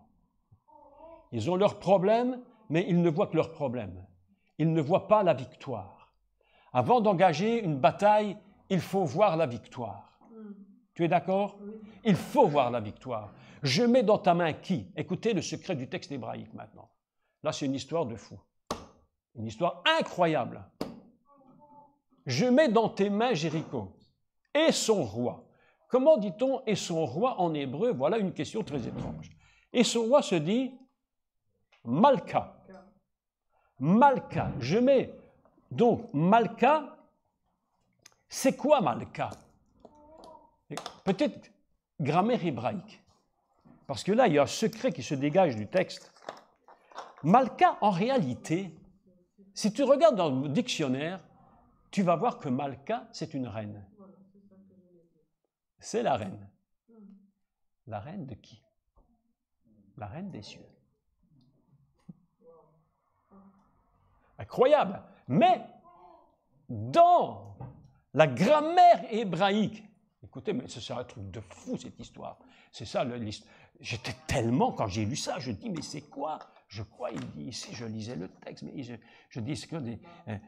Ils ont leurs problèmes, mais ils ne voient que leurs problèmes. Ils ne voient pas la victoire. Avant d'engager une bataille, il faut voir la victoire. Tu es d'accord? Il faut voir la victoire. Je mets dans ta main qui? Écoutez le secret du texte hébraïque maintenant. Là, c'est une histoire de fou. Une histoire incroyable. Je mets dans tes mains Jéricho et son roi. Comment dit-on « et son roi » en hébreu? Voilà une question très étrange. Et son roi se dit Malka. Malka. Je mets donc Malka. C'est quoi Malka? Peut-être grammaire hébraïque. Parce que là, il y a un secret qui se dégage du texte. Malka, en réalité, si tu regardes dans le dictionnaire, tu vas voir que Malka, c'est une reine. C'est la reine. La reine de qui? La reine des cieux. Incroyable. Mais dans la grammaire hébraïque, écoutez, mais c'est un truc de fou cette histoire. C'est ça l'histoire. J'étais tellement, quand j'ai lu ça, je dis, mais c'est quoi? Je crois, il dit ici, je lisais le texte, mais je dis, c'est que des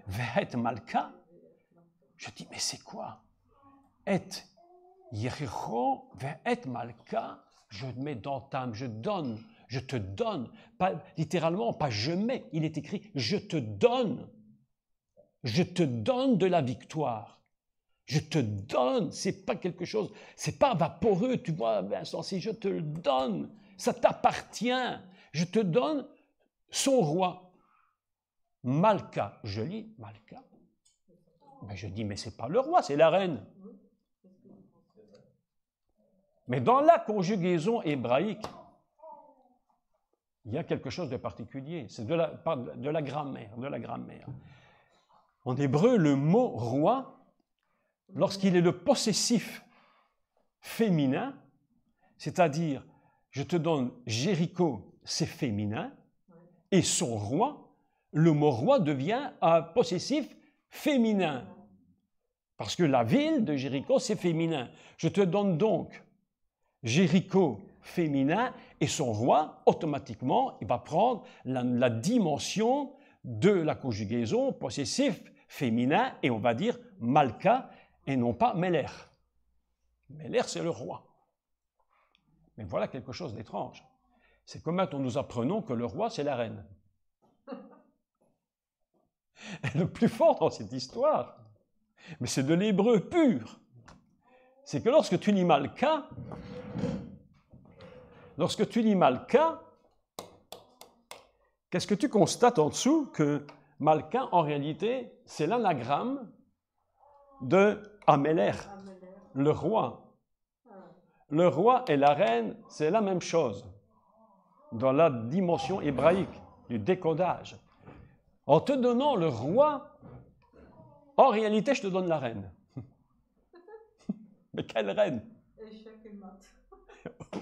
Vehet Malka. Je dis, mais c'est quoi? Et Yericho Vehet Malka, je mets dans t'âme, je donne, je te donne. Pas, littéralement, pas je mets, il est écrit, je te donne. Je te donne de la victoire. Je te donne, c'est pas quelque chose, c'est pas vaporeux, tu vois, Vincent, c'est je te le donne, ça t'appartient. Je te donne son roi. Malka, je lis Malka. Ben je dis, mais c'est pas le roi, c'est la reine. Mais dans la conjugaison hébraïque, il y a quelque chose de particulier, c'est de la grammaire, En hébreu, le mot roi, lorsqu'il est le possessif féminin, c'est-à-dire, je te donne Jéricho, c'est féminin, et son roi, le mot roi devient un possessif féminin. Parce que la ville de Jéricho, c'est féminin. Je te donne donc Jéricho féminin, et son roi, automatiquement, il va prendre la dimension de la conjugaison possessif féminin, et on va dire Malka, et non pas Meler. Meler, c'est le roi. Mais voilà quelque chose d'étrange. C'est comme quand nous apprenons que le roi, c'est la reine. Et le plus fort dans cette histoire, mais c'est de l'hébreu pur, c'est que lorsque tu lis Malka, qu'est-ce que tu constates en dessous? Que Malka, en réalité, c'est l'anagramme de Améler, le roi. Le roi et la reine, c'est la même chose dans la dimension hébraïque du décodage. En te donnant le roi, en réalité, je te donne la reine. Mais quelle reine? Échec et mat.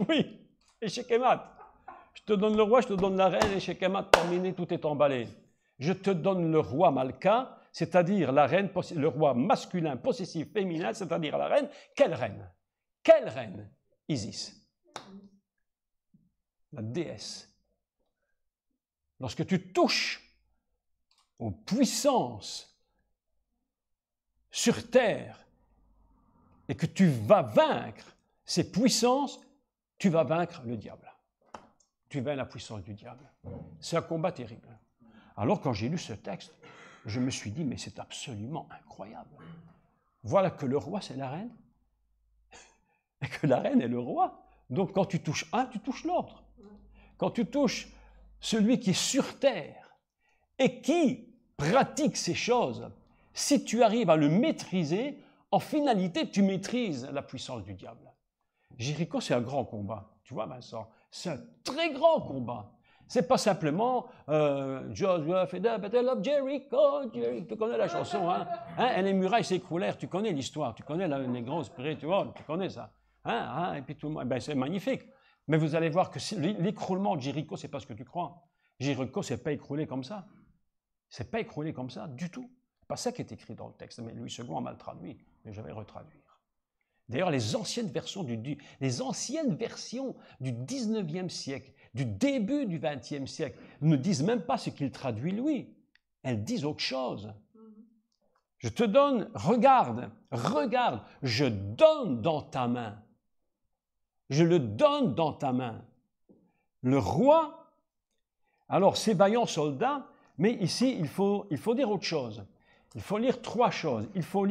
Oui, échec et mat. Je te donne le roi, je te donne la reine, échec et mat, terminé, tout est emballé. Je te donne le roi Malka, c'est-à-dire la reine, le roi masculin, possessif, féminin, c'est-à-dire la reine. Quelle reine? Quelle reine? Isis. La déesse. Lorsque tu touches aux puissances sur terre et que tu vas vaincre ces puissances, tu vas vaincre le diable. Tu vaincre la puissance du diable. C'est un combat terrible. Alors quand j'ai lu ce texte, je me suis dit, mais c'est absolument incroyable. Voilà que le roi, c'est la reine, et que la reine est le roi. Donc quand tu touches un, tu touches l'autre. Quand tu touches celui qui est sur terre et qui pratique ces choses, si tu arrives à le maîtriser, en finalité, tu maîtrises la puissance du diable. Jéricho, c'est un grand combat. Tu vois, Vincent, c'est un très grand combat. C'est pas simplement Joshua fait the battle of Jericho. Tu connais la chanson, hein? Et les murailles s'écroulèrent. Tu connais l'histoire, tu connais les grands spirituels, tu connais ça. Et puis tout le monde, ben, c'est magnifique. Mais vous allez voir que l'écroulement de Jéricho, c'est pas ce que tu crois. Jéricho, c'est pas écroulé comme ça. C'est pas écroulé comme ça du tout. C'est pas ça qui est écrit dans le texte. Mais Louis II a mal traduit, mais je vais retraduire. D'ailleurs, les anciennes versions du 19e siècle, du début du 20e siècle, ne disent même pas ce qu'il traduit lui. Elles disent autre chose. Je te donne, regarde, je donne dans ta main. Je le donne dans ta main. Le roi, alors ces vaillants soldats, mais ici, il faut dire autre chose. Il faut lire trois choses. Il faut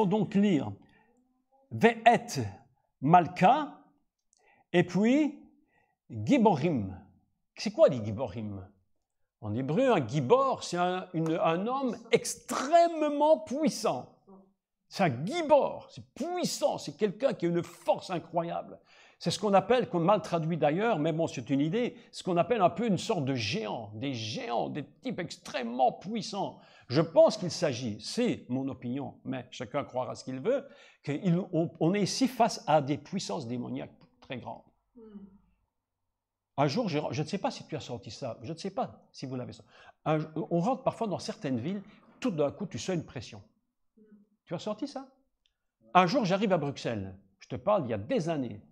donc lire Ve'et Malka et puis Giborim. C'est quoi les Giborim? En hébreu, un Gibor, c'est un homme extrêmement puissant. C'est un Gibor, c'est puissant, c'est quelqu'un qui a une force incroyable. C'est ce qu'on appelle, comme mal traduit d'ailleurs, mais bon, c'est une idée, ce qu'on appelle un peu une sorte de géant, des types extrêmement puissants. Je pense qu'il s'agit, c'est mon opinion, mais chacun croira ce qu'il veut, qu'on est ici face à des puissances démoniaques très grandes. Un jour, je ne sais pas si tu as senti ça, je ne sais pas si vous l'avez senti. On rentre parfois dans certaines villes, tout d'un coup, tu sens une pression. Tu as senti ça? Un jour, j'arrive à Bruxelles, je te parle il y a des années,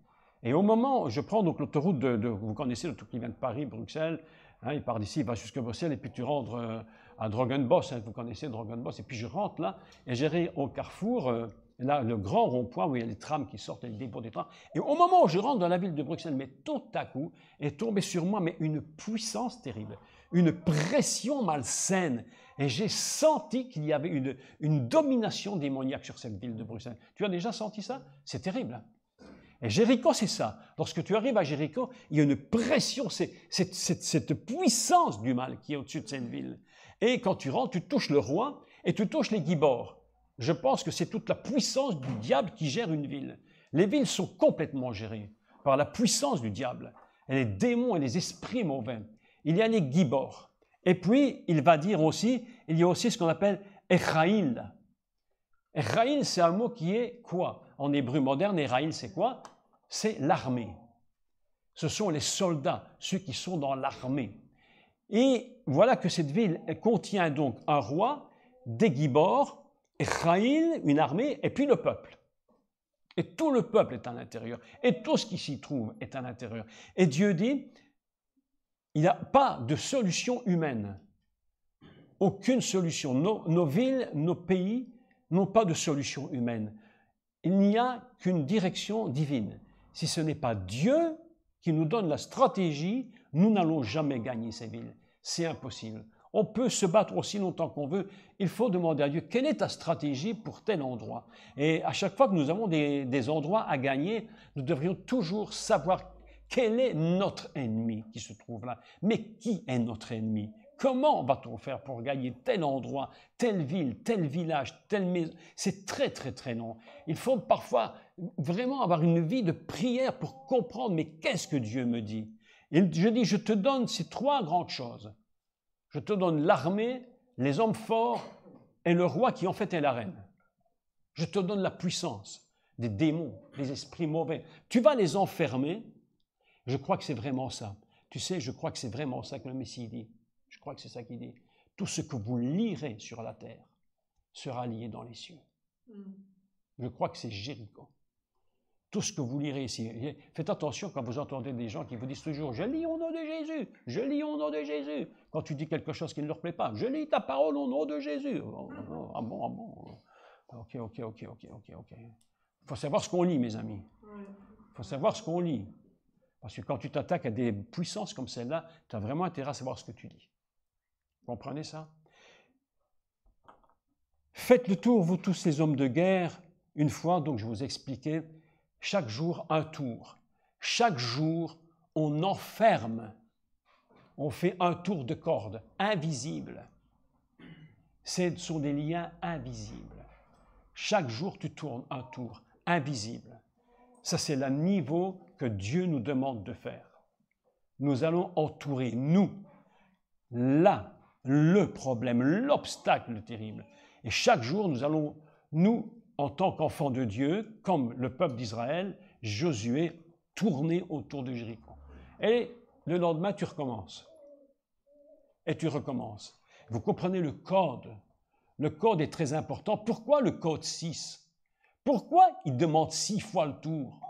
et au moment où je prends donc l'autoroute vous connaissez l'autoroute qui vient de Paris, Bruxelles, hein, il part d'ici, il va jusqu'à Bruxelles, et puis tu rentres à Drogenbos, hein, vous connaissez Drogenbos, et puis je rentre là, et j'arrive au carrefour, là, le grand rond-point où il y a les trams qui sortent, et les dépôts des trams, et au moment où je rentre dans la ville de Bruxelles, mais tout à coup, est tombée sur moi mais une puissance terrible, une pression malsaine, et j'ai senti qu'il y avait une domination démoniaque sur cette ville de Bruxelles. Tu as déjà senti ça? C'est terrible. Hein? Et Jéricho, c'est ça. Lorsque tu arrives à Jéricho, il y a une pression, c'est cette puissance du mal qui est au-dessus de cette ville. Et quand tu rentres, tu touches le roi et tu touches les gibors. Je pense que c'est toute la puissance du diable qui gère une ville. Les villes sont complètement gérées par la puissance du diable. Et les démons et les esprits mauvais. Il y a les gibors. Et puis, il va dire aussi, il y a aussi ce qu'on appelle Echaïl. Echaïl, c'est un mot qui est quoi? En hébreu moderne, Echaïl, c'est quoi? C'est l'armée. Ce sont les soldats, ceux qui sont dans l'armée. Et voilà que cette ville contient donc un roi, des gibors, Echaïl, une armée, et puis le peuple. Et tout le peuple est à l'intérieur. Et tout ce qui s'y trouve est à l'intérieur. Et Dieu dit, il n'y a pas de solution humaine. Aucune solution. Nos villes, nos pays n'ont pas de solution humaine. Il n'y a qu'une direction divine. Si ce n'est pas Dieu qui nous donne la stratégie, nous n'allons jamais gagner ces villes. C'est impossible. On peut se battre aussi longtemps qu'on veut. Il faut demander à Dieu, quelle est ta stratégie pour tel endroit? Et à chaque fois que nous avons des endroits à gagner, nous devrions toujours savoir quel est notre ennemi qui se trouve là. Mais qui est notre ennemi? Comment va-t-on faire pour gagner tel endroit, telle ville, tel village, telle maison? C'est très, très, très long. Il faut parfois vraiment avoir une vie de prière pour comprendre, mais qu'est-ce que Dieu me dit? Et je dis, je te donne ces trois grandes choses. Je te donne l'armée, les hommes forts et le roi qui en fait est la reine. Je te donne la puissance des démons, des esprits mauvais. Tu vas les enfermer. Je crois que c'est vraiment ça. Tu sais, je crois que c'est vraiment ça que le Messie dit. Je crois que c'est ça qu'il dit. Tout ce que vous lirez sur la terre sera lié dans les cieux. Je crois que c'est Jéricho. Tout ce que vous lirez ici. Faites attention quand vous entendez des gens qui vous disent toujours « Je lis au nom de Jésus, je lis au nom de Jésus ». Quand tu dis quelque chose qui ne leur plaît pas « Je lis ta parole au nom de Jésus ». Ah bon, ah bon. Ok. Il faut savoir ce qu'on lit, mes amis. Il faut savoir ce qu'on lit. Parce que quand tu t'attaques à des puissances comme celle-là, tu as vraiment intérêt à savoir ce que tu dis. Vous comprenez ça? Faites le tour, vous tous ces hommes de guerre, une fois, donc je vous expliquais, chaque jour un tour. Chaque jour, on enferme, on fait un tour de corde invisible. Ce sont des liens invisibles. Chaque jour, tu tournes un tour invisible. Ça, c'est le niveau que Dieu nous demande de faire. Nous allons entourer, nous, là, le problème, l'obstacle terrible. Et chaque jour, nous allons, nous, en tant qu'enfants de Dieu, comme le peuple d'Israël, Josué, tourner autour de Jéricho. Et le lendemain, tu recommences. Et tu recommences. Vous comprenez le code. Le code est très important. Pourquoi le code 6? Pourquoi il demande 6 fois le tour?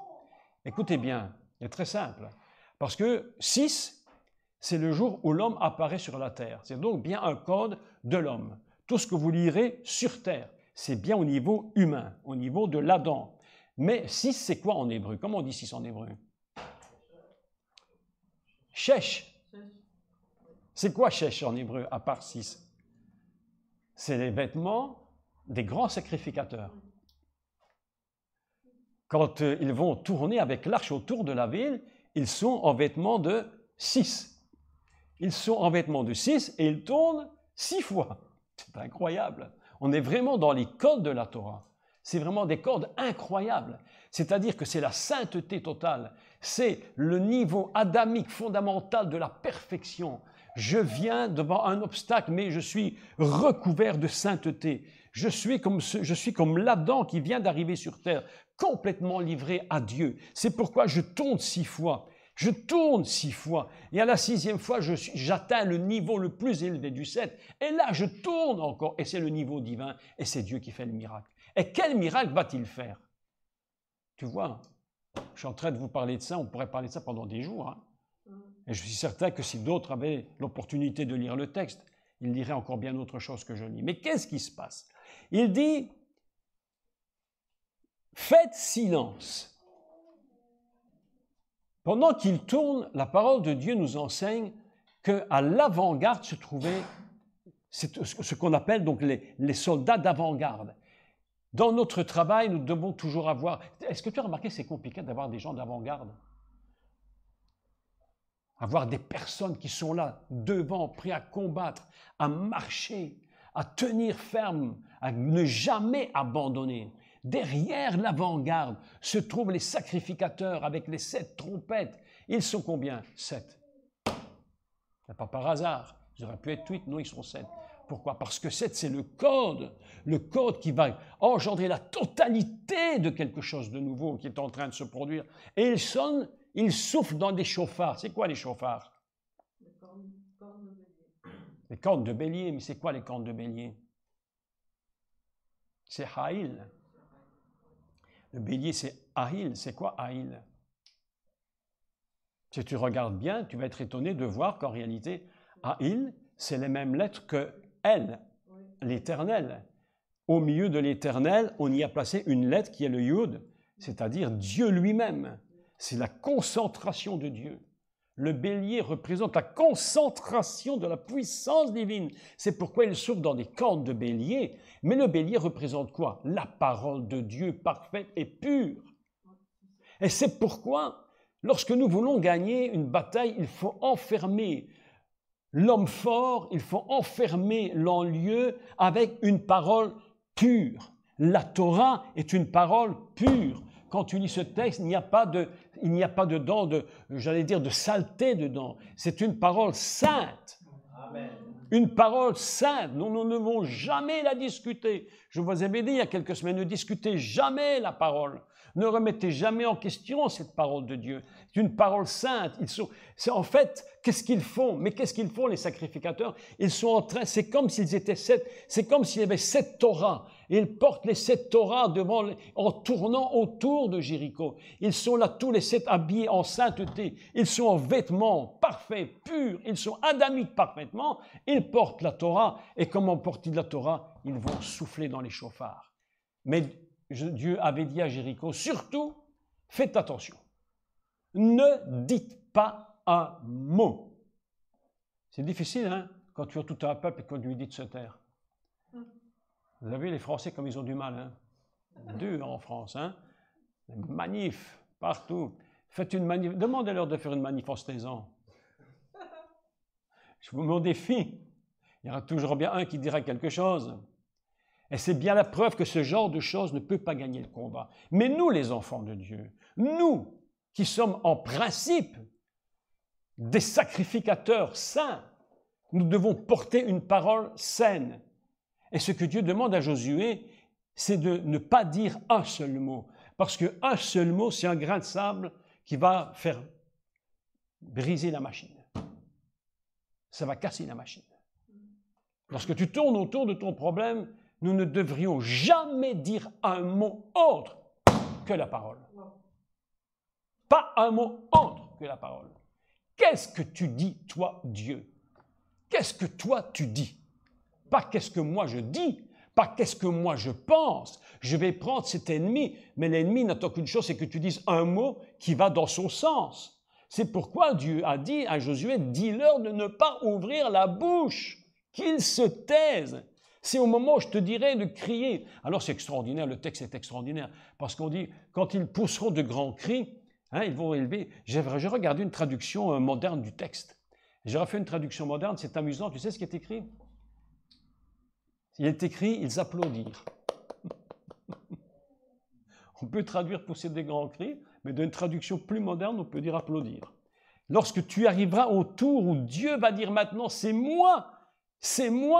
Écoutez bien, c'est très simple. Parce que 6, c'est le jour où l'homme apparaît sur la terre. C'est donc bien un code de l'homme. Tout ce que vous lirez sur terre, c'est bien au niveau humain, au niveau de l'Adam. Mais 6, c'est quoi en hébreu? Comment on dit 6 en hébreu? Shesh. C'est quoi Shesh en hébreu, à part 6? C'est les vêtements des grands sacrificateurs. Quand ils vont tourner avec l'arche autour de la ville, ils sont en vêtements de 6. Ils sont en vêtements de 6 et ils tournent 6 fois. C'est incroyable. On est vraiment dans les codes de la Torah. C'est vraiment des codes incroyables. C'est-à-dire que c'est la sainteté totale. C'est le niveau adamique fondamental de la perfection. Je viens devant un obstacle, mais je suis recouvert de sainteté. Je suis comme l'Adam qui vient d'arriver sur terre, complètement livré à Dieu. C'est pourquoi je tourne 6 fois. Je tourne 6 fois. Et à la 6e fois, j'atteins le niveau le plus élevé du 7. Et là, je tourne encore. Et c'est le niveau divin. Et c'est Dieu qui fait le miracle. Et quel miracle va-t-il faire? Tu vois, je suis en train de vous parler de ça. On pourrait parler de ça pendant des jours. Hein. Et je suis certain que si d'autres avaient l'opportunité de lire le texte, ils liraient encore bien autre chose que je lis. Mais qu'est-ce qui se passe? Il dit, faites silence. Pendant qu'il tourne, la parole de Dieu nous enseigne qu'à l'avant-garde se trouvaient ce qu'on appelle donc les soldats d'avant-garde. Dans notre travail, nous devons toujours avoir... Est-ce que tu as remarqué que c'est compliqué d'avoir des gens d'avant-garde? Avoir des personnes qui sont là, devant, prêts à combattre, à marcher, à tenir ferme, à ne jamais abandonner. Derrière l'avant-garde se trouvent les sacrificateurs avec les 7 trompettes. Ils sont combien? 7. Ce n'est pas par hasard. Ils auraient pu être 8, non, ils sont 7. Pourquoi? Parce que 7, c'est le code qui va engendrer la totalité de quelque chose de nouveau qui est en train de se produire. Et ils sonnent, ils soufflent dans des chauffards. C'est quoi les chauffards? Les cornes de bélier. Les cornes de bélier, mais c'est quoi les cornes de bélier? C'est Haïl. Le bélier, c'est Haïl. C'est quoi Haïl? Si tu regardes bien, tu vas être étonné de voir qu'en réalité, Haïl, c'est les mêmes lettres que Elle, l'Éternel. Au milieu de l'Éternel, on y a placé une lettre qui est le Yud, c'est-à-dire Dieu lui-même. C'est la concentration de Dieu. Le bélier représente la concentration de la puissance divine. C'est pourquoi il souffle dans des cornes de bélier. Mais le bélier représente quoi? La parole de Dieu parfaite et pure. Et c'est pourquoi, lorsque nous voulons gagner une bataille, il faut enfermer l'homme fort, il faut enfermer l'enlieu avec une parole pure. La Torah est une parole pure. Quand tu lis ce texte, il n'y a pas dedans de saleté dedans. C'est une parole sainte. Amen. Une parole sainte. Nous ne devons jamais la discuter. Je vous avais dit il y a quelques semaines, ne discutez jamais la parole. Ne remettez jamais en question cette parole de Dieu. C'est une parole sainte. C'est en fait, qu'est-ce qu'ils font? Mais qu'est-ce qu'ils font, les sacrificateurs? Ils sont en train, c'est comme s'ils étaient 7, c'est comme s'il y avait 7 Torahs. Ils portent les 7 Torahs en tournant autour de Jéricho. Ils sont là tous les 7 habillés en sainteté. Ils sont en vêtements parfaits, purs. Ils sont adamiques parfaitement. Ils portent la Torah. Et comment portent-ils la Torah? Ils vont souffler dans les chauffards. Mais Dieu avait dit à Jéricho, surtout, faites attention. Ne dites pas un mot. C'est difficile, hein, quand tu as tout un peuple et qu'on lui dit de se taire. Vous avez vu les Français comme ils ont du mal, hein? Dur en France, hein? Manif, partout. Faites une manif. Demandez-leur de faire une manif en se taisant. Je vous mets au défi. Il y aura toujours bien un qui dira quelque chose. Et c'est bien la preuve que ce genre de choses ne peut pas gagner le combat. Mais nous, les enfants de Dieu, nous qui sommes en principe des sacrificateurs saints, nous devons porter une parole saine. Et ce que Dieu demande à Josué, c'est de ne pas dire un seul mot. Parce qu'un seul mot, c'est un grain de sable qui va faire briser la machine. Ça va casser la machine. Lorsque tu tournes autour de ton problème, nous ne devrions jamais dire un mot autre que la parole. Pas un mot autre que la parole. Qu'est-ce que tu dis, toi, Dieu? Qu'est-ce que toi, tu dis? Pas qu'est-ce que moi je dis, pas qu'est-ce que moi je pense. Je vais prendre cet ennemi, mais l'ennemi n'attend qu'une chose, c'est que tu dises un mot qui va dans son sens. C'est pourquoi Dieu a dit à Josué, dis-leur de ne pas ouvrir la bouche, qu'ils se taisent. C'est au moment où je te dirai de crier. Alors c'est extraordinaire, le texte est extraordinaire, parce qu'on dit, quand ils pousseront de grands cris, hein, ils vont élever. J'ai regardé une traduction moderne du texte. J'ai refait une traduction moderne, c'est amusant. Tu sais ce qui est écrit? Il est écrit, ils applaudirent. On peut traduire pousser des grands cris, Mais d'une traduction plus moderne, on peut dire applaudir. Lorsque tu arriveras au tour où Dieu va dire maintenant, c'est moi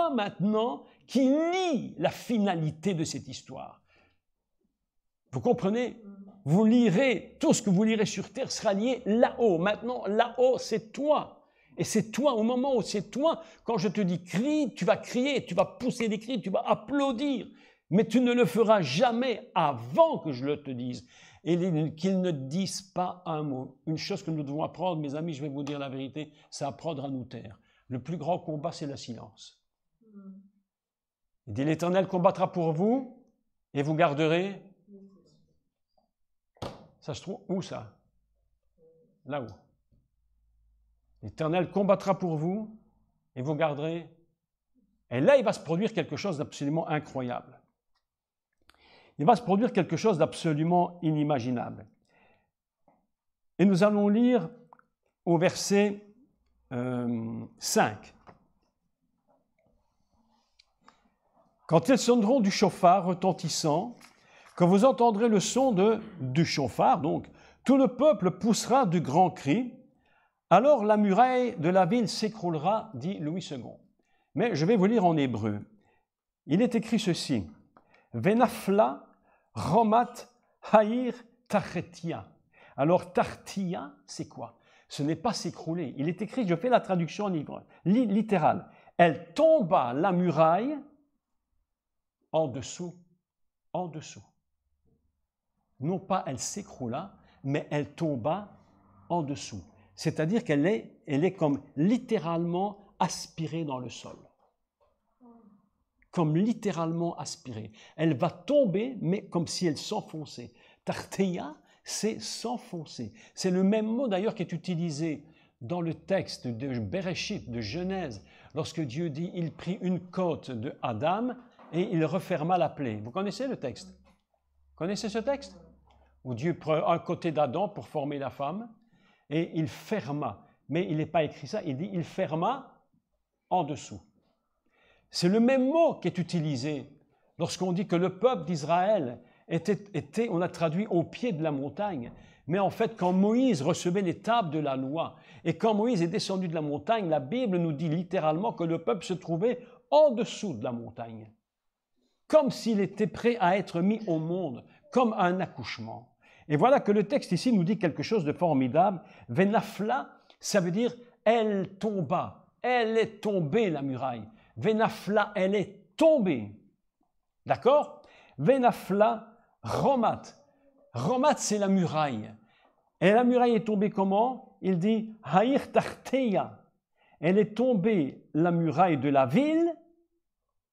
maintenant qui lis la finalité de cette histoire. Vous comprenez? Vous lirez, tout ce que vous lirez sur terre sera lié là-haut. Maintenant, là-haut, c'est toi. Et c'est toi, au moment où c'est toi, quand je te dis crie, tu vas crier, tu vas pousser des cris, tu vas applaudir. Mais tu ne le feras jamais avant que je le te dise. Et qu'ils ne disent pas un mot. Une chose que nous devons apprendre, mes amis, je vais vous dire la vérité, c'est apprendre à nous taire. Le plus grand combat, c'est le silence. Il dit, l'Éternel combattra pour vous et vous garderez. Ça se trouve où ça? Là-haut. L'Éternel combattra pour vous et vous garderez. Et là, il va se produire quelque chose d'absolument incroyable. Il va se produire quelque chose d'absolument inimaginable. Et nous allons lire au verset 5. Quand ils sonneront du chauffard retentissant, quand vous entendrez le son du chauffard, donc tout le peuple poussera de grands cris, alors la muraille de la ville s'écroulera, dit Louis II. Mais je vais vous lire en hébreu. Il est écrit ceci, Venafla Romat Haïr Tartia. Alors Tartia, c'est quoi? Ce n'est pas s'écrouler. Il est écrit, je fais la traduction littérale. Elle tomba la muraille en dessous. Non pas elle s'écroula, mais elle tomba en dessous. C'est-à-dire qu'elle est comme littéralement aspirée dans le sol. Comme littéralement aspirée. Elle va tomber, mais comme si elle s'enfonçait. Tarteia, c'est s'enfoncer. C'est le même mot d'ailleurs qui est utilisé dans le texte de Bereshit, de Genèse, lorsque Dieu dit « il prit une côte de Adam et il referma la plaie ». Vous connaissez le texte? Vous connaissez ce texte? Où Dieu prend un côté d'Adam pour former la femme et il ferma. Mais il n'est pas écrit ça, il dit « il ferma en dessous ». C'est le même mot qui est utilisé lorsqu'on dit que le peuple d'Israël était, on a traduit au pied de la montagne, mais en fait quand Moïse recevait les tables de la loi et quand Moïse est descendu de la montagne, la Bible nous dit littéralement que le peuple se trouvait en dessous de la montagne, comme s'il était prêt à être mis au monde, comme un accouchement. Et voilà que le texte ici nous dit quelque chose de formidable. Venafla, ça veut dire elle tomba, elle est tombée la muraille. Venafla, elle est tombée. D'accord? Venafla, Romat. Romat, c'est la muraille. Et la muraille est tombée comment? Il dit Haïr Tarteia. Elle est tombée, la muraille de la ville,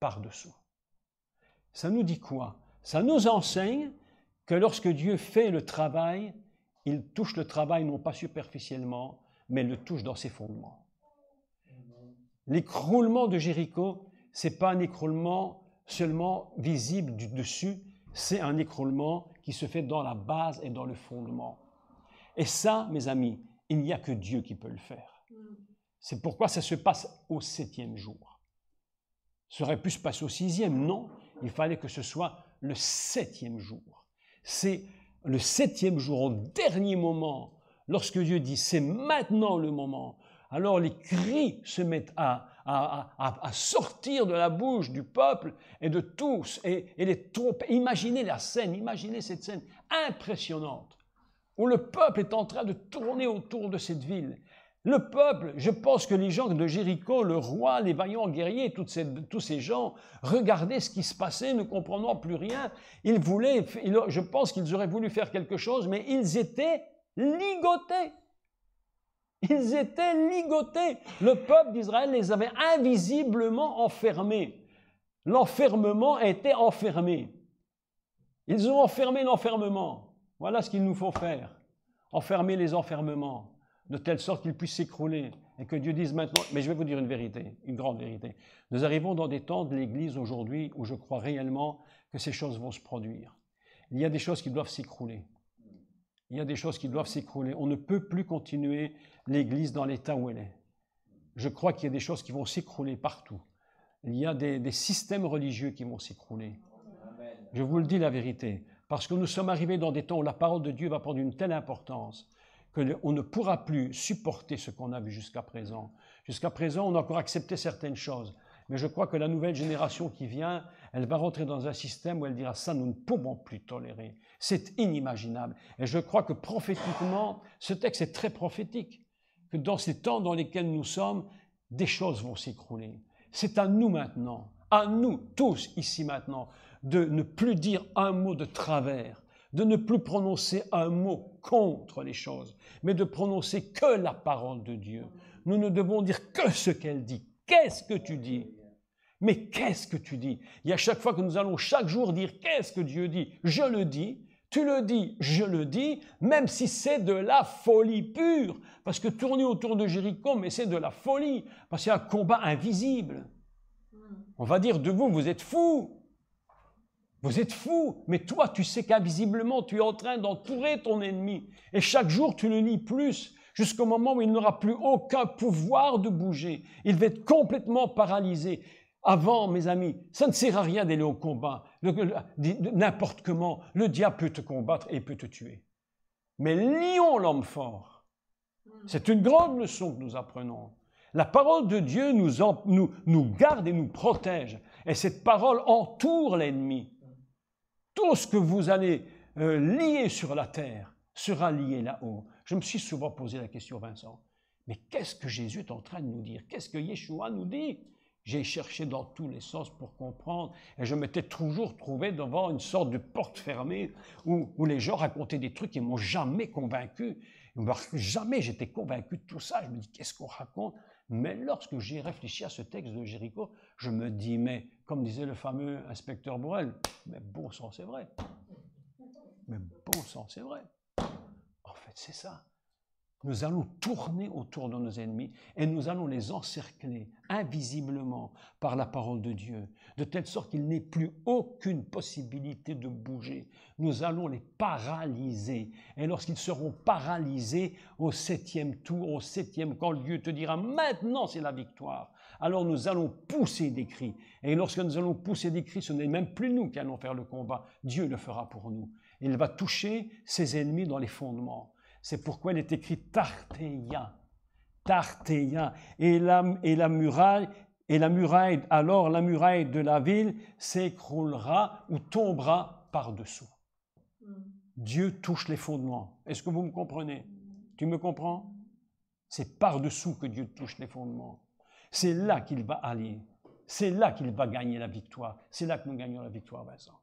par-dessous. Ça nous dit quoi? Ça nous enseigne que lorsque Dieu fait le travail, il touche le travail non pas superficiellement, mais il le touche dans ses fondements. L'écroulement de Jéricho, ce n'est pas un écroulement seulement visible du dessus, c'est un écroulement qui se fait dans la base et dans le fondement. Et ça, mes amis, il n'y a que Dieu qui peut le faire. C'est pourquoi ça se passe au 7e jour. Ça aurait pu se passer au 6e, non. Il fallait que ce soit le 7e jour. C'est le 7e jour, au dernier moment, lorsque Dieu dit « c'est maintenant le moment », alors les cris se mettent à sortir de la bouche du peuple et de tous, et les trompes. Imaginez la scène, imaginez cette scène impressionnante, où le peuple est en train de tourner autour de cette ville. Le peuple, je pense que les gens de Jéricho, le roi, les vaillants guerriers, tous ces gens, regardaient ce qui se passait, ne comprenant plus rien. Je pense qu'ils auraient voulu faire quelque chose, mais ils étaient ligotés. Ils étaient ligotés. Le peuple d'Israël les avait invisiblement enfermés. L'enfermement était enfermé. Ils ont enfermé l'enfermement. Voilà ce qu'il nous faut faire. Enfermer les enfermements, de telle sorte qu'ils puissent s'écrouler. Et que Dieu dise maintenant, mais je vais vous dire une vérité, une grande vérité. Nous arrivons dans des temps de l'Église aujourd'hui où je crois réellement que ces choses vont se produire. Il y a des choses qui doivent s'écrouler. Il y a des choses qui doivent s'écrouler. On ne peut plus continuer l'Église dans l'état où elle est. Je crois qu'il y a des choses qui vont s'écrouler partout. Il y a des systèmes religieux qui vont s'écrouler. Je vous le dis la vérité. parce que nous sommes arrivés dans des temps où la parole de Dieu va prendre une telle importance qu'on ne pourra plus supporter ce qu'on a vu jusqu'à présent. Jusqu'à présent, on a encore accepté certaines choses. Mais je crois que la nouvelle génération qui vient, elle va rentrer dans un système où elle dira « ça, nous ne pouvons plus tolérer ». C'est inimaginable. Et je crois que prophétiquement, ce texte est très prophétique, que dans ces temps dans lesquels nous sommes, des choses vont s'écrouler. C'est à nous maintenant, à nous tous ici maintenant, de ne plus dire un mot de travers, de ne plus prononcer un mot contre les choses, mais de prononcer que la parole de Dieu. Nous ne devons dire que ce qu'elle dit. Qu'est-ce que tu dis? Mais qu'est-ce que tu dis? Et à chaque fois que nous allons chaque jour dire qu'est-ce que Dieu dit, je le dis, tu le dis, je le dis, même si c'est de la folie pure. Parce que tourner autour de Jéricho, mais c'est de la folie, parce qu'il y a un combat invisible. On va dire de vous, vous êtes fous. Vous êtes fous, mais toi, tu sais qu'invisiblement, tu es en train d'entourer ton ennemi. Et chaque jour, tu le lis plus, jusqu'au moment où il n'aura plus aucun pouvoir de bouger. Il va être complètement paralysé. Avant, mes amis, ça ne sert à rien d'aller au combat. N'importe comment, le diable peut te combattre et peut te tuer. Mais lions l'homme fort. C'est une grande leçon que nous apprenons. La parole de Dieu nous garde et nous protège. Et cette parole entoure l'ennemi. Tout ce que vous allez lier sur la terre sera lié là-haut. Je me suis souvent posé la question, Vincent, mais qu'est-ce que Jésus est en train de nous dire? Qu'est-ce que Yeshua nous dit? J'ai cherché dans tous les sens pour comprendre et je m'étais toujours trouvé devant une sorte de porte fermée où les gens racontaient des trucs qui ne m'ont jamais convaincu. Jamais j'étais convaincu de tout ça. Je me dis, qu'est-ce qu'on raconte? Mais lorsque j'ai réfléchi à ce texte de Jéricho, je me dis, mais comme disait le fameux inspecteur Borel, mais bon sang, c'est vrai. Mais bon sang, c'est vrai. En fait, c'est ça. Nous allons tourner autour de nos ennemis et nous allons les encercler invisiblement par la parole de Dieu, de telle sorte qu'il n'ait plus aucune possibilité de bouger. Nous allons les paralyser. Et lorsqu'ils seront paralysés au 7e tour, au 7e, quand Dieu te dira « maintenant c'est la victoire », alors nous allons pousser des cris. Et lorsque nous allons pousser des cris, ce n'est même plus nous qui allons faire le combat. Dieu le fera pour nous. Il va toucher ses ennemis dans les fondements. C'est pourquoi il est écrit Tarteia, Tarteia, et la muraille, alors la muraille de la ville s'écroulera ou tombera par-dessous. Dieu touche les fondements. Est-ce que vous me comprenez? Tu me comprends? C'est par-dessous que Dieu touche les fondements. C'est là qu'il va aller. C'est là qu'il va gagner la victoire. C'est là que nous gagnons la victoire, Vincent.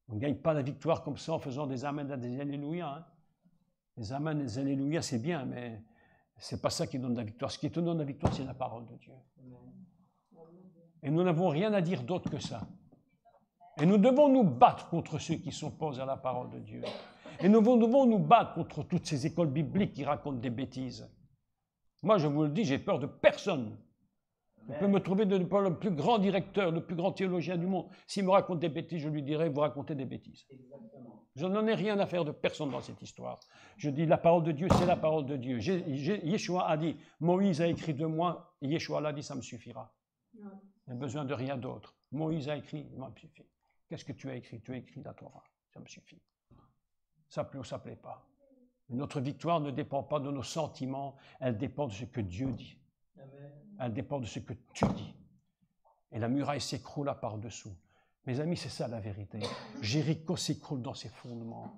On ne gagne pas la victoire comme ça en faisant des amens et des alléluia. Hein? Les amens et les alléluia, c'est bien, mais ce n'est pas ça qui donne la victoire. Ce qui te donne la victoire, c'est la parole de Dieu. Et nous n'avons rien à dire d'autre que ça. Et nous devons nous battre contre ceux qui s'opposent à la parole de Dieu. Et nous devons nous battre contre toutes ces écoles bibliques qui racontent des bêtises. Moi, je vous le dis, j'ai peur de personne. On peut me trouver le plus grand directeur, le plus grand théologien du monde. S'il me raconte des bêtises, je lui dirai, vous racontez des bêtises. Je n'en ai rien à faire de personne dans cette histoire. Je dis, la parole de Dieu, c'est la parole de Dieu. Yeshua a dit, Moïse a écrit de moi, et Yeshua l'a dit, ça me suffira. Il n'y a besoin de rien d'autre. Moïse a écrit, ça me suffit. Qu'est-ce que tu as écrit? Tu as écrit la Torah, ça me suffit. Ça plaît ou ça ne plaît pas. Notre victoire ne dépend pas de nos sentiments, elle dépend de ce que Dieu dit. Elle dépend de ce que tu dis. Et la muraille s'écroula par-dessous. Mes amis, c'est ça la vérité. Jéricho s'écroule dans ses fondements.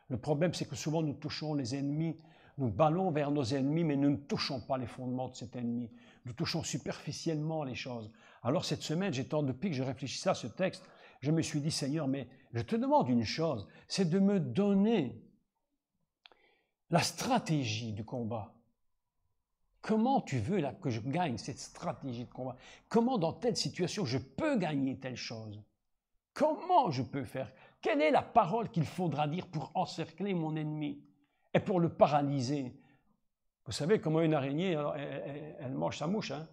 Le problème, c'est que souvent nous touchons les ennemis, nous ballons vers nos ennemis, mais nous ne touchons pas les fondements de cet ennemi. Nous touchons superficiellement les choses. Alors cette semaine, depuis que je réfléchissais à ce texte, je me suis dit, Seigneur, mais je te demande une chose, c'est de me donner la stratégie du combat. Comment tu veux là, que je gagne cette stratégie de combat? Comment dans telle situation je peux gagner telle chose? Comment je peux faire? Quelle est la parole qu'il faudra dire pour encercler mon ennemi et pour le paralyser? Vous savez comment une araignée, alors, elle mange sa mouche. Hein?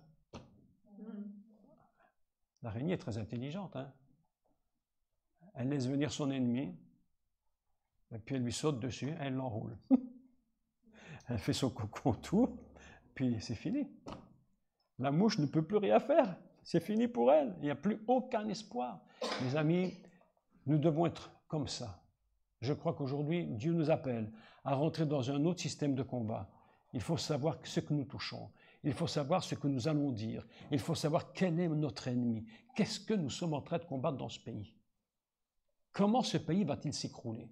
L'araignée est très intelligente. Hein? Elle laisse venir son ennemi et puis elle lui saute dessus, elle l'enroule. Elle fait son cocon autour. Puis c'est fini. La mouche ne peut plus rien faire. C'est fini pour elle. Il n'y a plus aucun espoir. Mes amis, nous devons être comme ça. Je crois qu'aujourd'hui, Dieu nous appelle à rentrer dans un autre système de combat. Il faut savoir ce que nous touchons. Il faut savoir ce que nous allons dire. Il faut savoir quel est notre ennemi. Qu'est-ce que nous sommes en train de combattre dans ce pays? Comment ce pays va-t-il s'écrouler?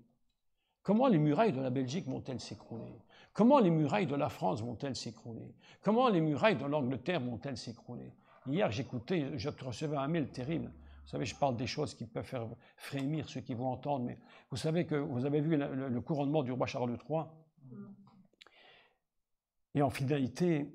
Comment les murailles de la Belgique vont-elles s'écrouler? Comment les murailles de la France vont-elles s'écrouler? Comment les murailles de l'Angleterre vont-elles s'écrouler? Hier, j'écoutais, je recevais un mail terrible. Vous savez, je parle des choses qui peuvent faire frémir ceux qui vont entendre, mais vous savez que vous avez vu le couronnement du roi Charles III. Et en finalité,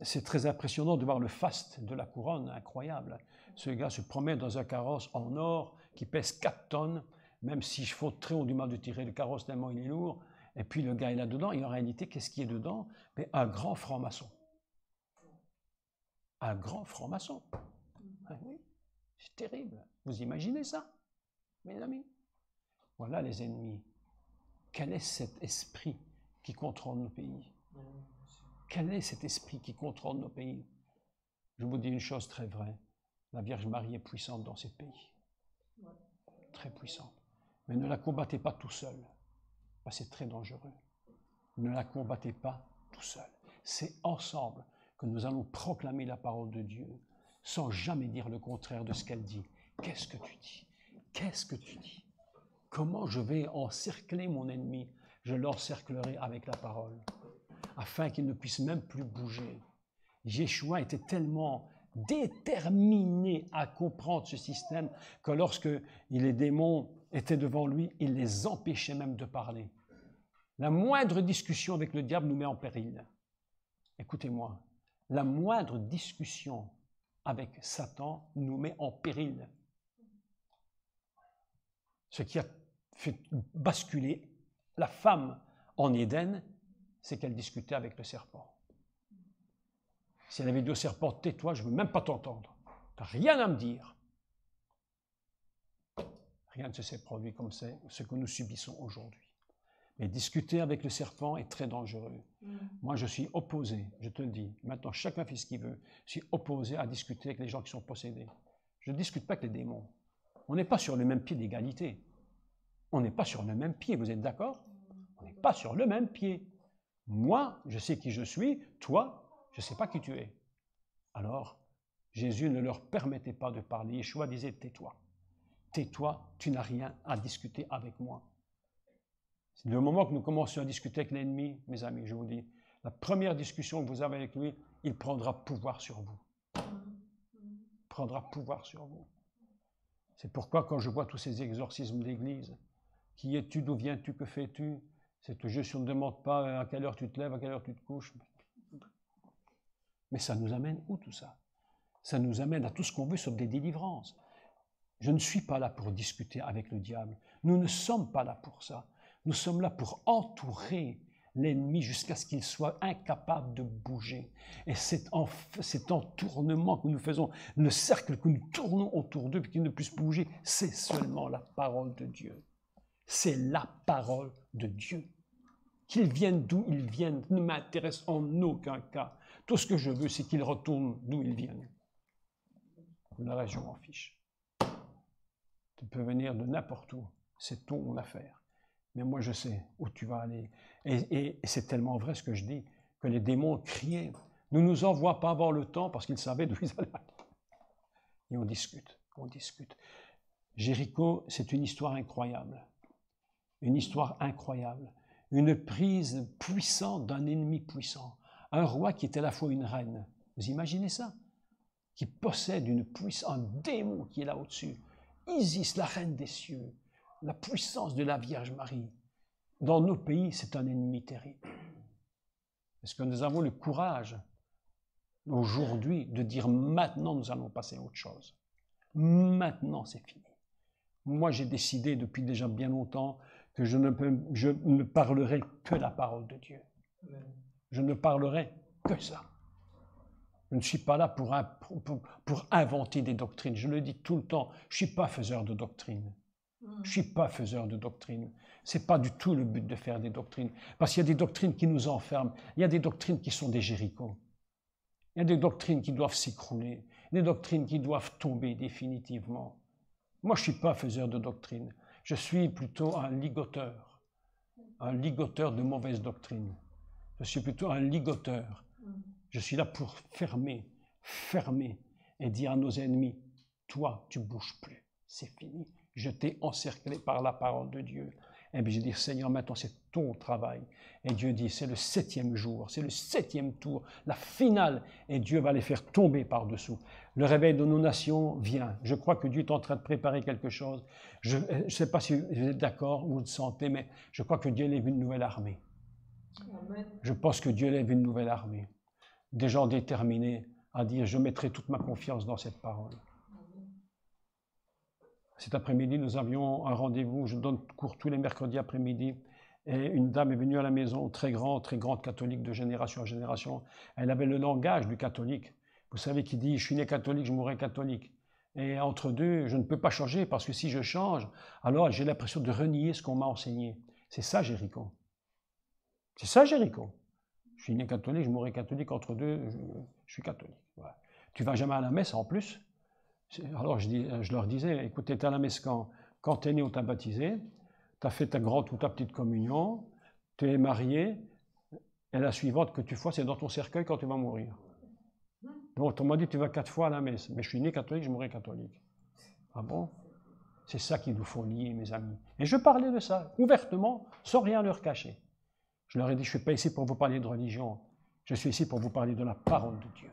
c'est très impressionnant de voir le faste de la couronne, incroyable. Ce gars se promène dans un carrosse en or qui pèse 4 tonnes, même si je faudrait au du mal de tirer le carrosse tellement il est lourd. Et puis le gars est là-dedans, et en réalité, qu'est-ce qui est dedans? Mais un grand franc-maçon. Un grand franc-maçon. Ah oui. C'est terrible. Vous imaginez ça, mes amis? Voilà les ennemis. Quel est cet esprit qui contrôle nos pays? Quel est cet esprit qui contrôle nos pays? Je vous dis une chose très vraie. La Vierge Marie est puissante dans ces pays. Très puissante. Mais ne la combattez pas tout seul. C'est très dangereux. Ne la combattez pas tout seul. C'est ensemble que nous allons proclamer la parole de Dieu, sans jamais dire le contraire de ce qu'elle dit. Qu'est-ce que tu dis? Qu'est-ce que tu dis? Comment je vais encercler mon ennemi? Je l'encerclerai avec la parole, afin qu'il ne puisse même plus bouger. Yeshua était tellement déterminé à comprendre ce système que lorsque les démons étaient devant lui, il les empêchait même de parler. La moindre discussion avec le diable nous met en péril. Écoutez-moi, la moindre discussion avec Satan nous met en péril. Ce qui a fait basculer la femme en Éden, c'est qu'elle discutait avec le serpent. Si elle avait dit au serpent, tais-toi, je ne veux même pas t'entendre. Tu n'as rien à me dire. Rien ne s'est produit comme c'est ce que nous subissons aujourd'hui. Mais discuter avec le serpent est très dangereux. Moi, je suis opposé, je te le dis. Maintenant, chacun fait ce qu'il veut. Je suis opposé à discuter avec les gens qui sont possédés. Je ne discute pas avec les démons. On n'est pas sur le même pied d'égalité. On n'est pas sur le même pied, vous êtes d'accord? On n'est pas sur le même pied. Moi, je sais qui je suis. Toi, je ne sais pas qui tu es. Alors, Jésus ne leur permettait pas de parler. Yeshua disait, tais-toi. Tais-toi, tu n'as rien à discuter avec moi. Le moment que nous commençons à discuter avec l'ennemi, mes amis, je vous dis, la première discussion que vous avez avec lui, il prendra pouvoir sur vous. Il prendra pouvoir sur vous. C'est pourquoi quand je vois tous ces exorcismes d'église, qui es-tu, d'où viens-tu, que fais-tu? C'est que je ne demande pas à quelle heure tu te lèves, à quelle heure tu te couches. Mais ça nous amène où tout ça? Ça nous amène à tout ce qu'on veut sauf des délivrances. Je ne suis pas là pour discuter avec le diable. Nous ne sommes pas là pour ça. Nous sommes là pour entourer l'ennemi jusqu'à ce qu'il soit incapable de bouger. Et cet entournement que nous faisons, le cercle que nous tournons autour d'eux, qu'il ne puisse bouger, c'est seulement la parole de Dieu. C'est la parole de Dieu. Qu'ils viennent d'où ils viennent ne m'intéresse en aucun cas. Tout ce que je veux, c'est qu'ils retournent d'où ils viennent. Le reste, je m'en fiche. Tu peux venir de n'importe où. C'est ton affaire. Mais moi, je sais où tu vas aller. Et c'est tellement vrai ce que je dis, que les démons criaient. Ne nous envoient pas avant le temps parce qu'ils savaient d'où ils allaient. Et on discute, on discute. Jéricho, c'est une histoire incroyable. Une histoire incroyable. Une prise puissante d'un ennemi puissant. Un roi qui était à la fois une reine. Vous imaginez ça? Qui possède une puissance, un démon qui est là au-dessus. Isis, la reine des cieux. La puissance de la Vierge Marie. Dans nos pays, c'est un ennemi terrible. Est-ce que nous avons le courage, aujourd'hui, de dire maintenant nous allons passer à autre chose? Maintenant, c'est fini. Moi, j'ai décidé depuis déjà bien longtemps que je ne parlerai que la parole de Dieu. Je ne parlerai que ça. Je ne suis pas là pour inventer des doctrines. Je le dis tout le temps, je ne suis pas faiseur de doctrines. Je ne suis pas faiseur de doctrines. Ce n'est pas du tout le but de faire des doctrines. Parce qu'il y a des doctrines qui nous enferment. Il y a des doctrines qui sont des Jérichos. Il y a des doctrines qui doivent s'écrouler. Des doctrines qui doivent tomber définitivement. Moi, je ne suis pas faiseur de doctrines. Je suis plutôt un ligoteur de mauvaise doctrine. Je suis plutôt un ligoteur. Je suis là pour fermer et dire à nos ennemis, toi, tu ne bouges plus, c'est fini. Je t'ai encerclé par la parole de Dieu. Et bien je dis, Seigneur, maintenant c'est ton travail. Et Dieu dit, c'est le 7e jour, c'est le 7e tour, la finale, et Dieu va les faire tomber par-dessous. Le réveil de nos nations vient. Je crois que Dieu est en train de préparer quelque chose. Je ne sais pas si vous êtes d'accord ou vous le sentez, mais je crois que Dieu lève une nouvelle armée. Amen. Je pense que Dieu lève une nouvelle armée. Des gens déterminés à dire, je mettrai toute ma confiance dans cette parole. Cet après-midi, nous avions un rendez-vous, je donne cours tous les mercredis après-midi, et une dame est venue à la maison, très grande catholique de génération en génération. Elle avait le langage du catholique. Vous savez, qui dit, je suis né catholique, je mourrai catholique. Et entre deux, je ne peux pas changer, parce que si je change, alors j'ai l'impression de renier ce qu'on m'a enseigné. C'est ça, Jéricho. C'est ça, Jéricho. Je suis né catholique, je mourrai catholique, entre deux, je suis catholique. Voilà. Tu ne vas jamais à la messe en plus. Alors je leur disais, écoute, tu es à la messe quand tu es né ou t'as baptisé, tu as fait ta grande ou ta petite communion, tu es marié, et la suivante que tu fais, c'est dans ton cercueil quand tu vas mourir. Donc on m'a dit, tu vas 4 fois à la messe, mais je suis né catholique, je mourrai catholique. Ah bon? C'est ça qu'il nous faut lier, mes amis. Et je parlais de ça, ouvertement, sans rien leur cacher. Je leur ai dit, je ne suis pas ici pour vous parler de religion, je suis ici pour vous parler de la parole de Dieu.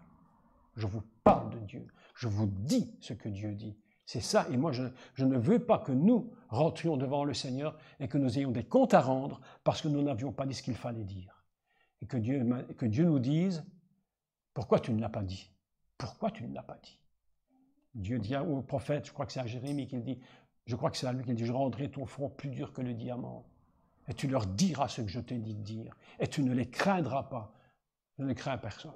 Je vous parle de Dieu. Je vous dis ce que Dieu dit. C'est ça. Et moi, je ne veux pas que nous rentrions devant le Seigneur et que nous ayons des comptes à rendre parce que nous n'avions pas dit ce qu'il fallait dire. Et que Dieu nous dise, pourquoi tu ne l'as pas dit? Pourquoi tu ne l'as pas dit? Dieu dit au prophète, je crois que c'est à Jérémie qu'il dit, je crois que c'est à lui qu'il dit, je rendrai ton front plus dur que le diamant. Et tu leur diras ce que je t'ai dit de dire. Et tu ne les craindras pas. Je ne crains personne.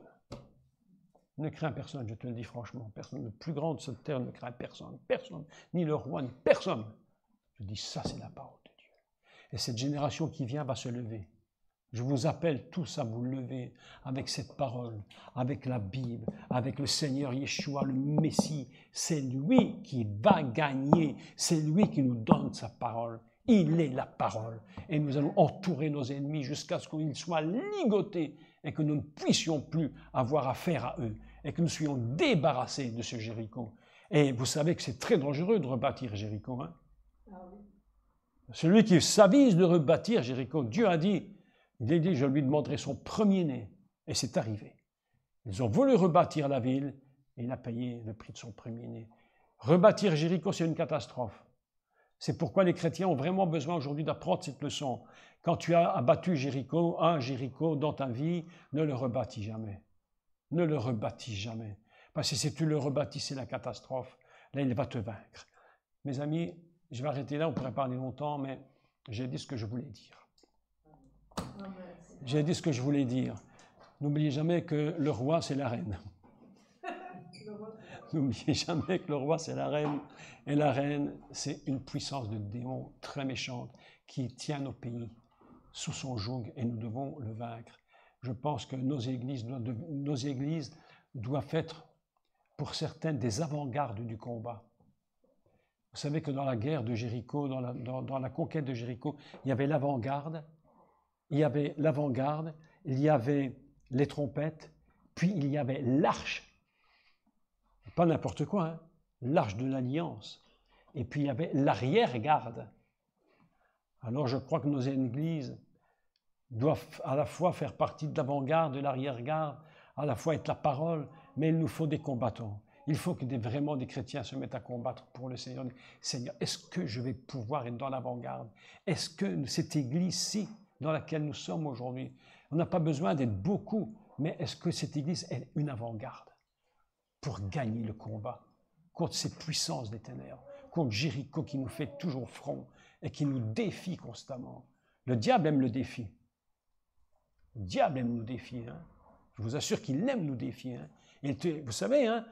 Ne crains personne, je te le dis franchement. Personne, le plus grand de cette terre ne craint personne. Personne, ni le roi, ni personne. Je dis, ça c'est la parole de Dieu. Et cette génération qui vient va se lever. Je vous appelle tous à vous lever avec cette parole, avec la Bible, avec le Seigneur Yeshua, le Messie. C'est lui qui va gagner. C'est lui qui nous donne sa parole. Il est la parole. Et nous allons entourer nos ennemis jusqu'à ce qu'ils soient ligotés et que nous ne puissions plus avoir affaire à eux et que nous soyons débarrassés de ce Jéricho. Et vous savez que c'est très dangereux de rebâtir Jéricho. Hein? Ah oui. Celui qui s'avise de rebâtir Jéricho, Dieu a dit, il a dit, je lui demanderai son premier-né. Et c'est arrivé. Ils ont voulu rebâtir la ville et il a payé le prix de son premier-né. Rebâtir Jéricho, c'est une catastrophe. C'est pourquoi les chrétiens ont vraiment besoin aujourd'hui d'apprendre cette leçon. Quand tu as abattu Jéricho, un Jéricho dans ta vie, ne le rebâtis jamais. Ne le rebâtis jamais. Parce que si tu le rebâtis, c'est la catastrophe. Là, il va te vaincre. Mes amis, je vais arrêter là, on pourrait parler longtemps, mais j'ai dit ce que je voulais dire. J'ai dit ce que je voulais dire. N'oubliez jamais que le roi, c'est la reine. N'oubliez jamais que le roi, c'est la reine. Et la reine, c'est une puissance de démon très méchante qui tient nos pays sous son joug et nous devons le vaincre. Je pense que nos églises doivent être, pour certaines, des avant-gardes du combat. Vous savez que dans la guerre de Jéricho, dans la conquête de Jéricho, il y avait l'avant-garde, il y avait les trompettes, puis il y avait l'arche. Pas n'importe quoi, hein? L'arche de l'Alliance. Et puis il y avait l'arrière-garde. Alors je crois que nos églises doivent à la fois faire partie de l'avant-garde, de l'arrière-garde, à la fois être la parole, mais il nous faut des combattants. Il faut que vraiment des chrétiens se mettent à combattre pour le Seigneur. Seigneur, est-ce que je vais pouvoir être dans l'avant-garde? Est-ce que cette église-ci, dans laquelle nous sommes aujourd'hui, on n'a pas besoin d'être beaucoup, mais est-ce que cette église est une avant-garde pour gagner le combat contre ces puissances des ténèbres, contre Jéricho qui nous fait toujours front et qui nous défie constamment? Le diable aime le défi. Le diable aime nous défier. Hein? Je vous assure qu'il aime nous défier. Hein? Vous savez, hein,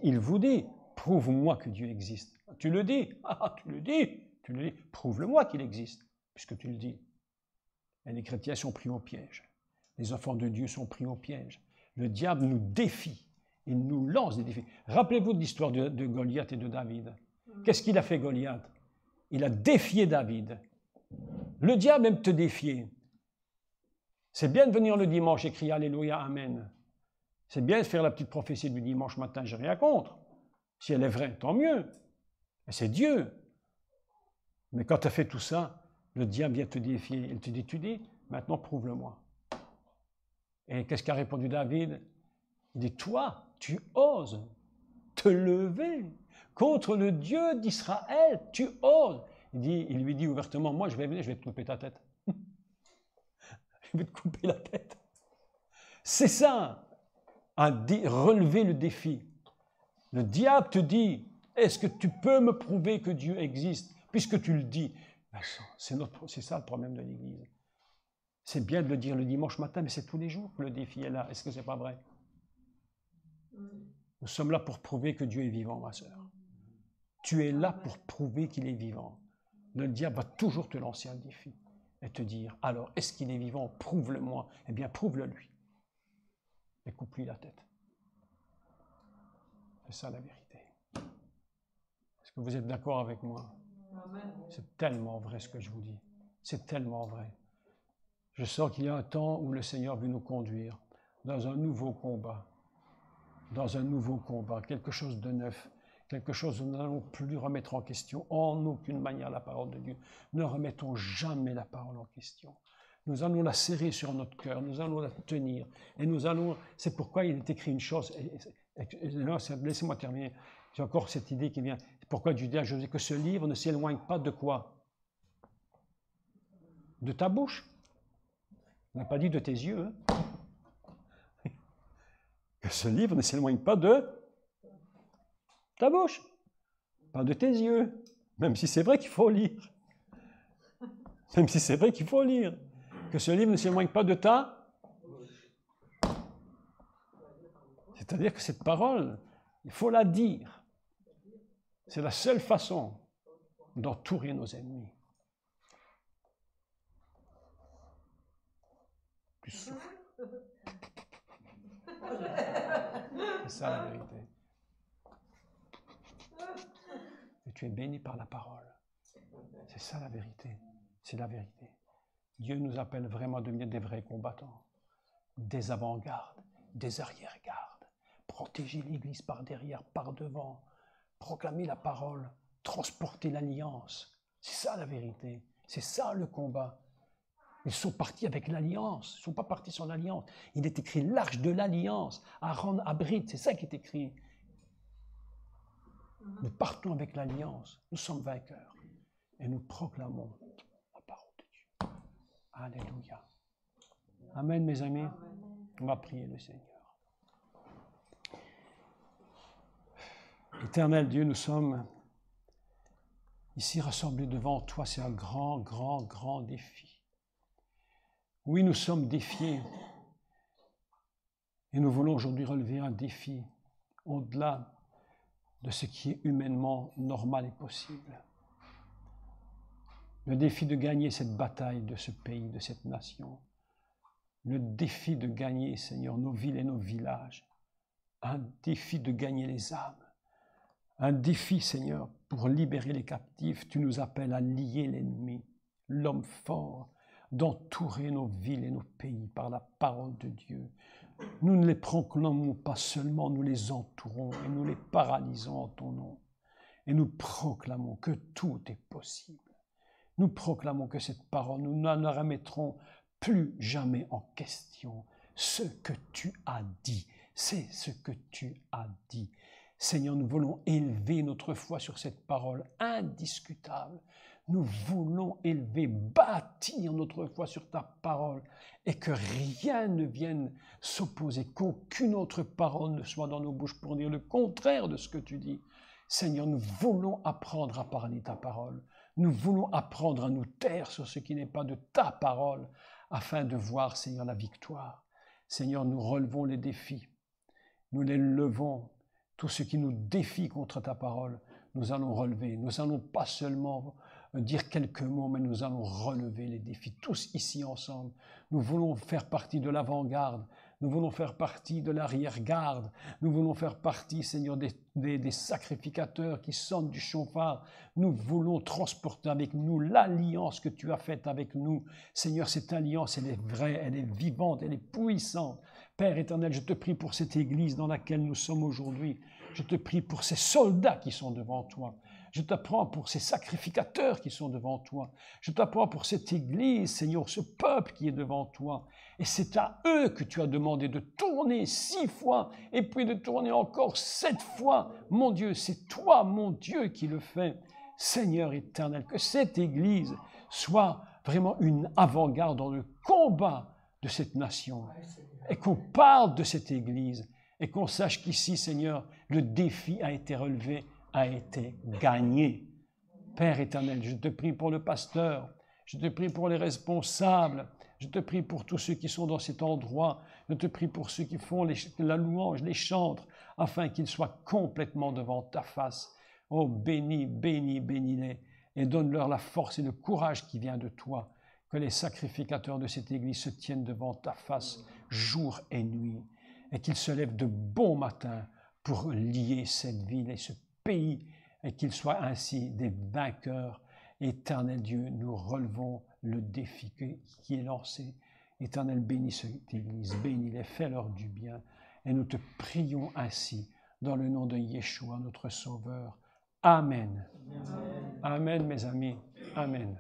il vous dit, prouve-moi que Dieu existe. Tu le dis, tu le dis, prouve-le-moi qu'il existe, puisque tu le dis. Et les chrétiens sont pris au piège. Les enfants de Dieu sont pris au piège. Le diable nous défie. Il nous lance des défis. Rappelez-vous de l'histoire de Goliath et de David. Qu'est-ce qu'il a fait, Goliath? il a défié David. Le diable aime te défier. C'est bien de venir le dimanche et crier Alléluia, Amen. C'est bien de faire la petite prophétie du dimanche matin, je n'ai rien contre. Si elle est vraie, tant mieux. Mais c'est Dieu. Mais quand tu as fait tout ça, le diable vient te défier. Il te dit, tu dis, maintenant prouve-le-moi. Et qu'est-ce qu'a répondu David? Il dit, toi, tu oses te lever contre le Dieu d'Israël. Tu oses. Il lui dit ouvertement, moi je vais venir, je vais te couper ta tête. Je vais te couper la tête. C'est ça, relever le défi. Le diable te dit, est-ce que tu peux me prouver que Dieu existe, puisque tu le dis? C'est ça le problème de l'Église. C'est bien de le dire le dimanche matin, mais c'est tous les jours que le défi est là. Est-ce que ce n'est pas vrai? Nous sommes là pour prouver que Dieu est vivant, ma sœur. Tu es là pour prouver qu'il est vivant. Le diable va toujours te lancer un défi et te dire, alors, est-ce qu'il est vivant? Prouve-le-moi. Eh bien, prouve-le lui. Et coupe-lui la tête. C'est ça la vérité. Est-ce que vous êtes d'accord avec moi? C'est tellement vrai ce que je vous dis. C'est tellement vrai. Je sens qu'il y a un temps où le Seigneur veut nous conduire dans un nouveau combat. Dans un nouveau combat, quelque chose de neuf. Quelque chose où nous n'allons plus remettre en question en aucune manière la parole de Dieu. Ne remettons jamais la parole en question. Nous allons la serrer sur notre cœur, nous allons la tenir. Et nous allons, c'est pourquoi il est écrit une chose, laissez-moi terminer, j'ai encore cette idée qui vient. C'est pourquoi Dieu dit à Josué que ce livre ne s'éloigne pas de quoi? De ta bouche. On n'a pas dit de tes yeux. Hein? Que ce livre ne s'éloigne pas de ta bouche, pas de tes yeux, même si c'est vrai qu'il faut lire. Même si c'est vrai qu'il faut lire. Que ce livre ne s'éloigne pas de ta. C'est-à-dire que cette parole, il faut la dire. C'est la seule façon d'entourer nos ennemis. Tu souffles. C'est ça la vérité. Et tu es béni par la parole. C'est ça la vérité. C'est la vérité. Dieu nous appelle vraiment à devenir des vrais combattants, des avant-gardes, des arrière-gardes, protéger l'Église par derrière, par devant, proclamer la parole, transporter l'alliance. C'est ça la vérité. C'est ça le combat. Ils sont partis avec l'alliance. Ils ne sont pas partis sans l'alliance. Il est écrit l'arche de l'alliance, Aaron Abrit, c'est ça qui est écrit. Nous partons avec l'alliance, nous sommes vainqueurs et nous proclamons la parole de Dieu. Alléluia. Amen, mes amis. On va prier le Seigneur. Éternel Dieu, nous sommes ici rassemblés devant toi. C'est un grand, grand, grand défi. Oui, nous sommes défiés et nous voulons aujourd'hui relever un défi au-delà de ce qui est humainement normal et possible. Le défi de gagner cette bataille de ce pays, de cette nation. Le défi de gagner, Seigneur, nos villes et nos villages. Un défi de gagner les âmes. Un défi, Seigneur, pour libérer les captifs. Tu nous appelles à lier l'ennemi, l'homme fort, d'entourer nos villes et nos pays par la parole de Dieu. Nous ne les proclamons pas seulement, nous les entourons et nous les paralysons en ton nom. Et nous proclamons que tout est possible. Nous proclamons que cette parole, nous ne la remettrons plus jamais en question. Ce que tu as dit, c'est ce que tu as dit. Seigneur, nous voulons élever notre foi sur cette parole indiscutable. Nous voulons élever, bâtir notre foi sur ta parole et que rien ne vienne s'opposer, qu'aucune autre parole ne soit dans nos bouches pour dire le contraire de ce que tu dis. Seigneur, nous voulons apprendre à parler ta parole. Nous voulons apprendre à nous taire sur ce qui n'est pas de ta parole afin de voir, Seigneur, la victoire. Seigneur, nous relevons les défis. Nous les levons. Tout ce qui nous défie contre ta parole, nous allons relever. Nous n'allons pas seulement dire quelques mots, mais nous allons relever les défis, tous ici ensemble. Nous voulons faire partie de l'avant-garde Nous voulons faire partie de l'arrière-garde. Nous voulons faire partie, Seigneur, des sacrificateurs qui sonnent du chauffard. Nous voulons transporter avec nous l'alliance que tu as faite avec nous. Seigneur, cette alliance, elle est vraie, elle est vivante, elle est puissante. Père éternel, je te prie pour cette église dans laquelle nous sommes aujourd'hui. Je te prie pour ces soldats qui sont devant toi. Je t'apprends pour ces sacrificateurs qui sont devant toi. Je t'apprends pour cette église, Seigneur, ce peuple qui est devant toi. Et c'est à eux que tu as demandé de tourner 6 fois et puis de tourner encore 7 fois. Mon Dieu, c'est toi, mon Dieu, qui le fais. Seigneur éternel, que cette église soit vraiment une avant-garde dans le combat de cette nation. Et qu'on parle de cette église et qu'on sache qu'ici, Seigneur, le défi a été relevé, a été gagné. Père éternel, je te prie pour le pasteur, je te prie pour les responsables, je te prie pour tous ceux qui sont dans cet endroit, je te prie pour ceux qui font la louange, les chantres, afin qu'ils soient complètement devant ta face. Oh, bénis, bénis, bénis-les, et donne-leur la force et le courage qui vient de toi, que les sacrificateurs de cette église se tiennent devant ta face jour et nuit, et qu'ils se lèvent de bon matin pour lier cette ville et ce pays, et qu'ils soient ainsi des vainqueurs. Éternel Dieu, nous relevons le défi qui est lancé. Éternel, bénis cette église, bénis-les, fais-leur du bien, et nous te prions ainsi, dans le nom de Yeshua, notre Sauveur. Amen. Amen, mes amis. Amen.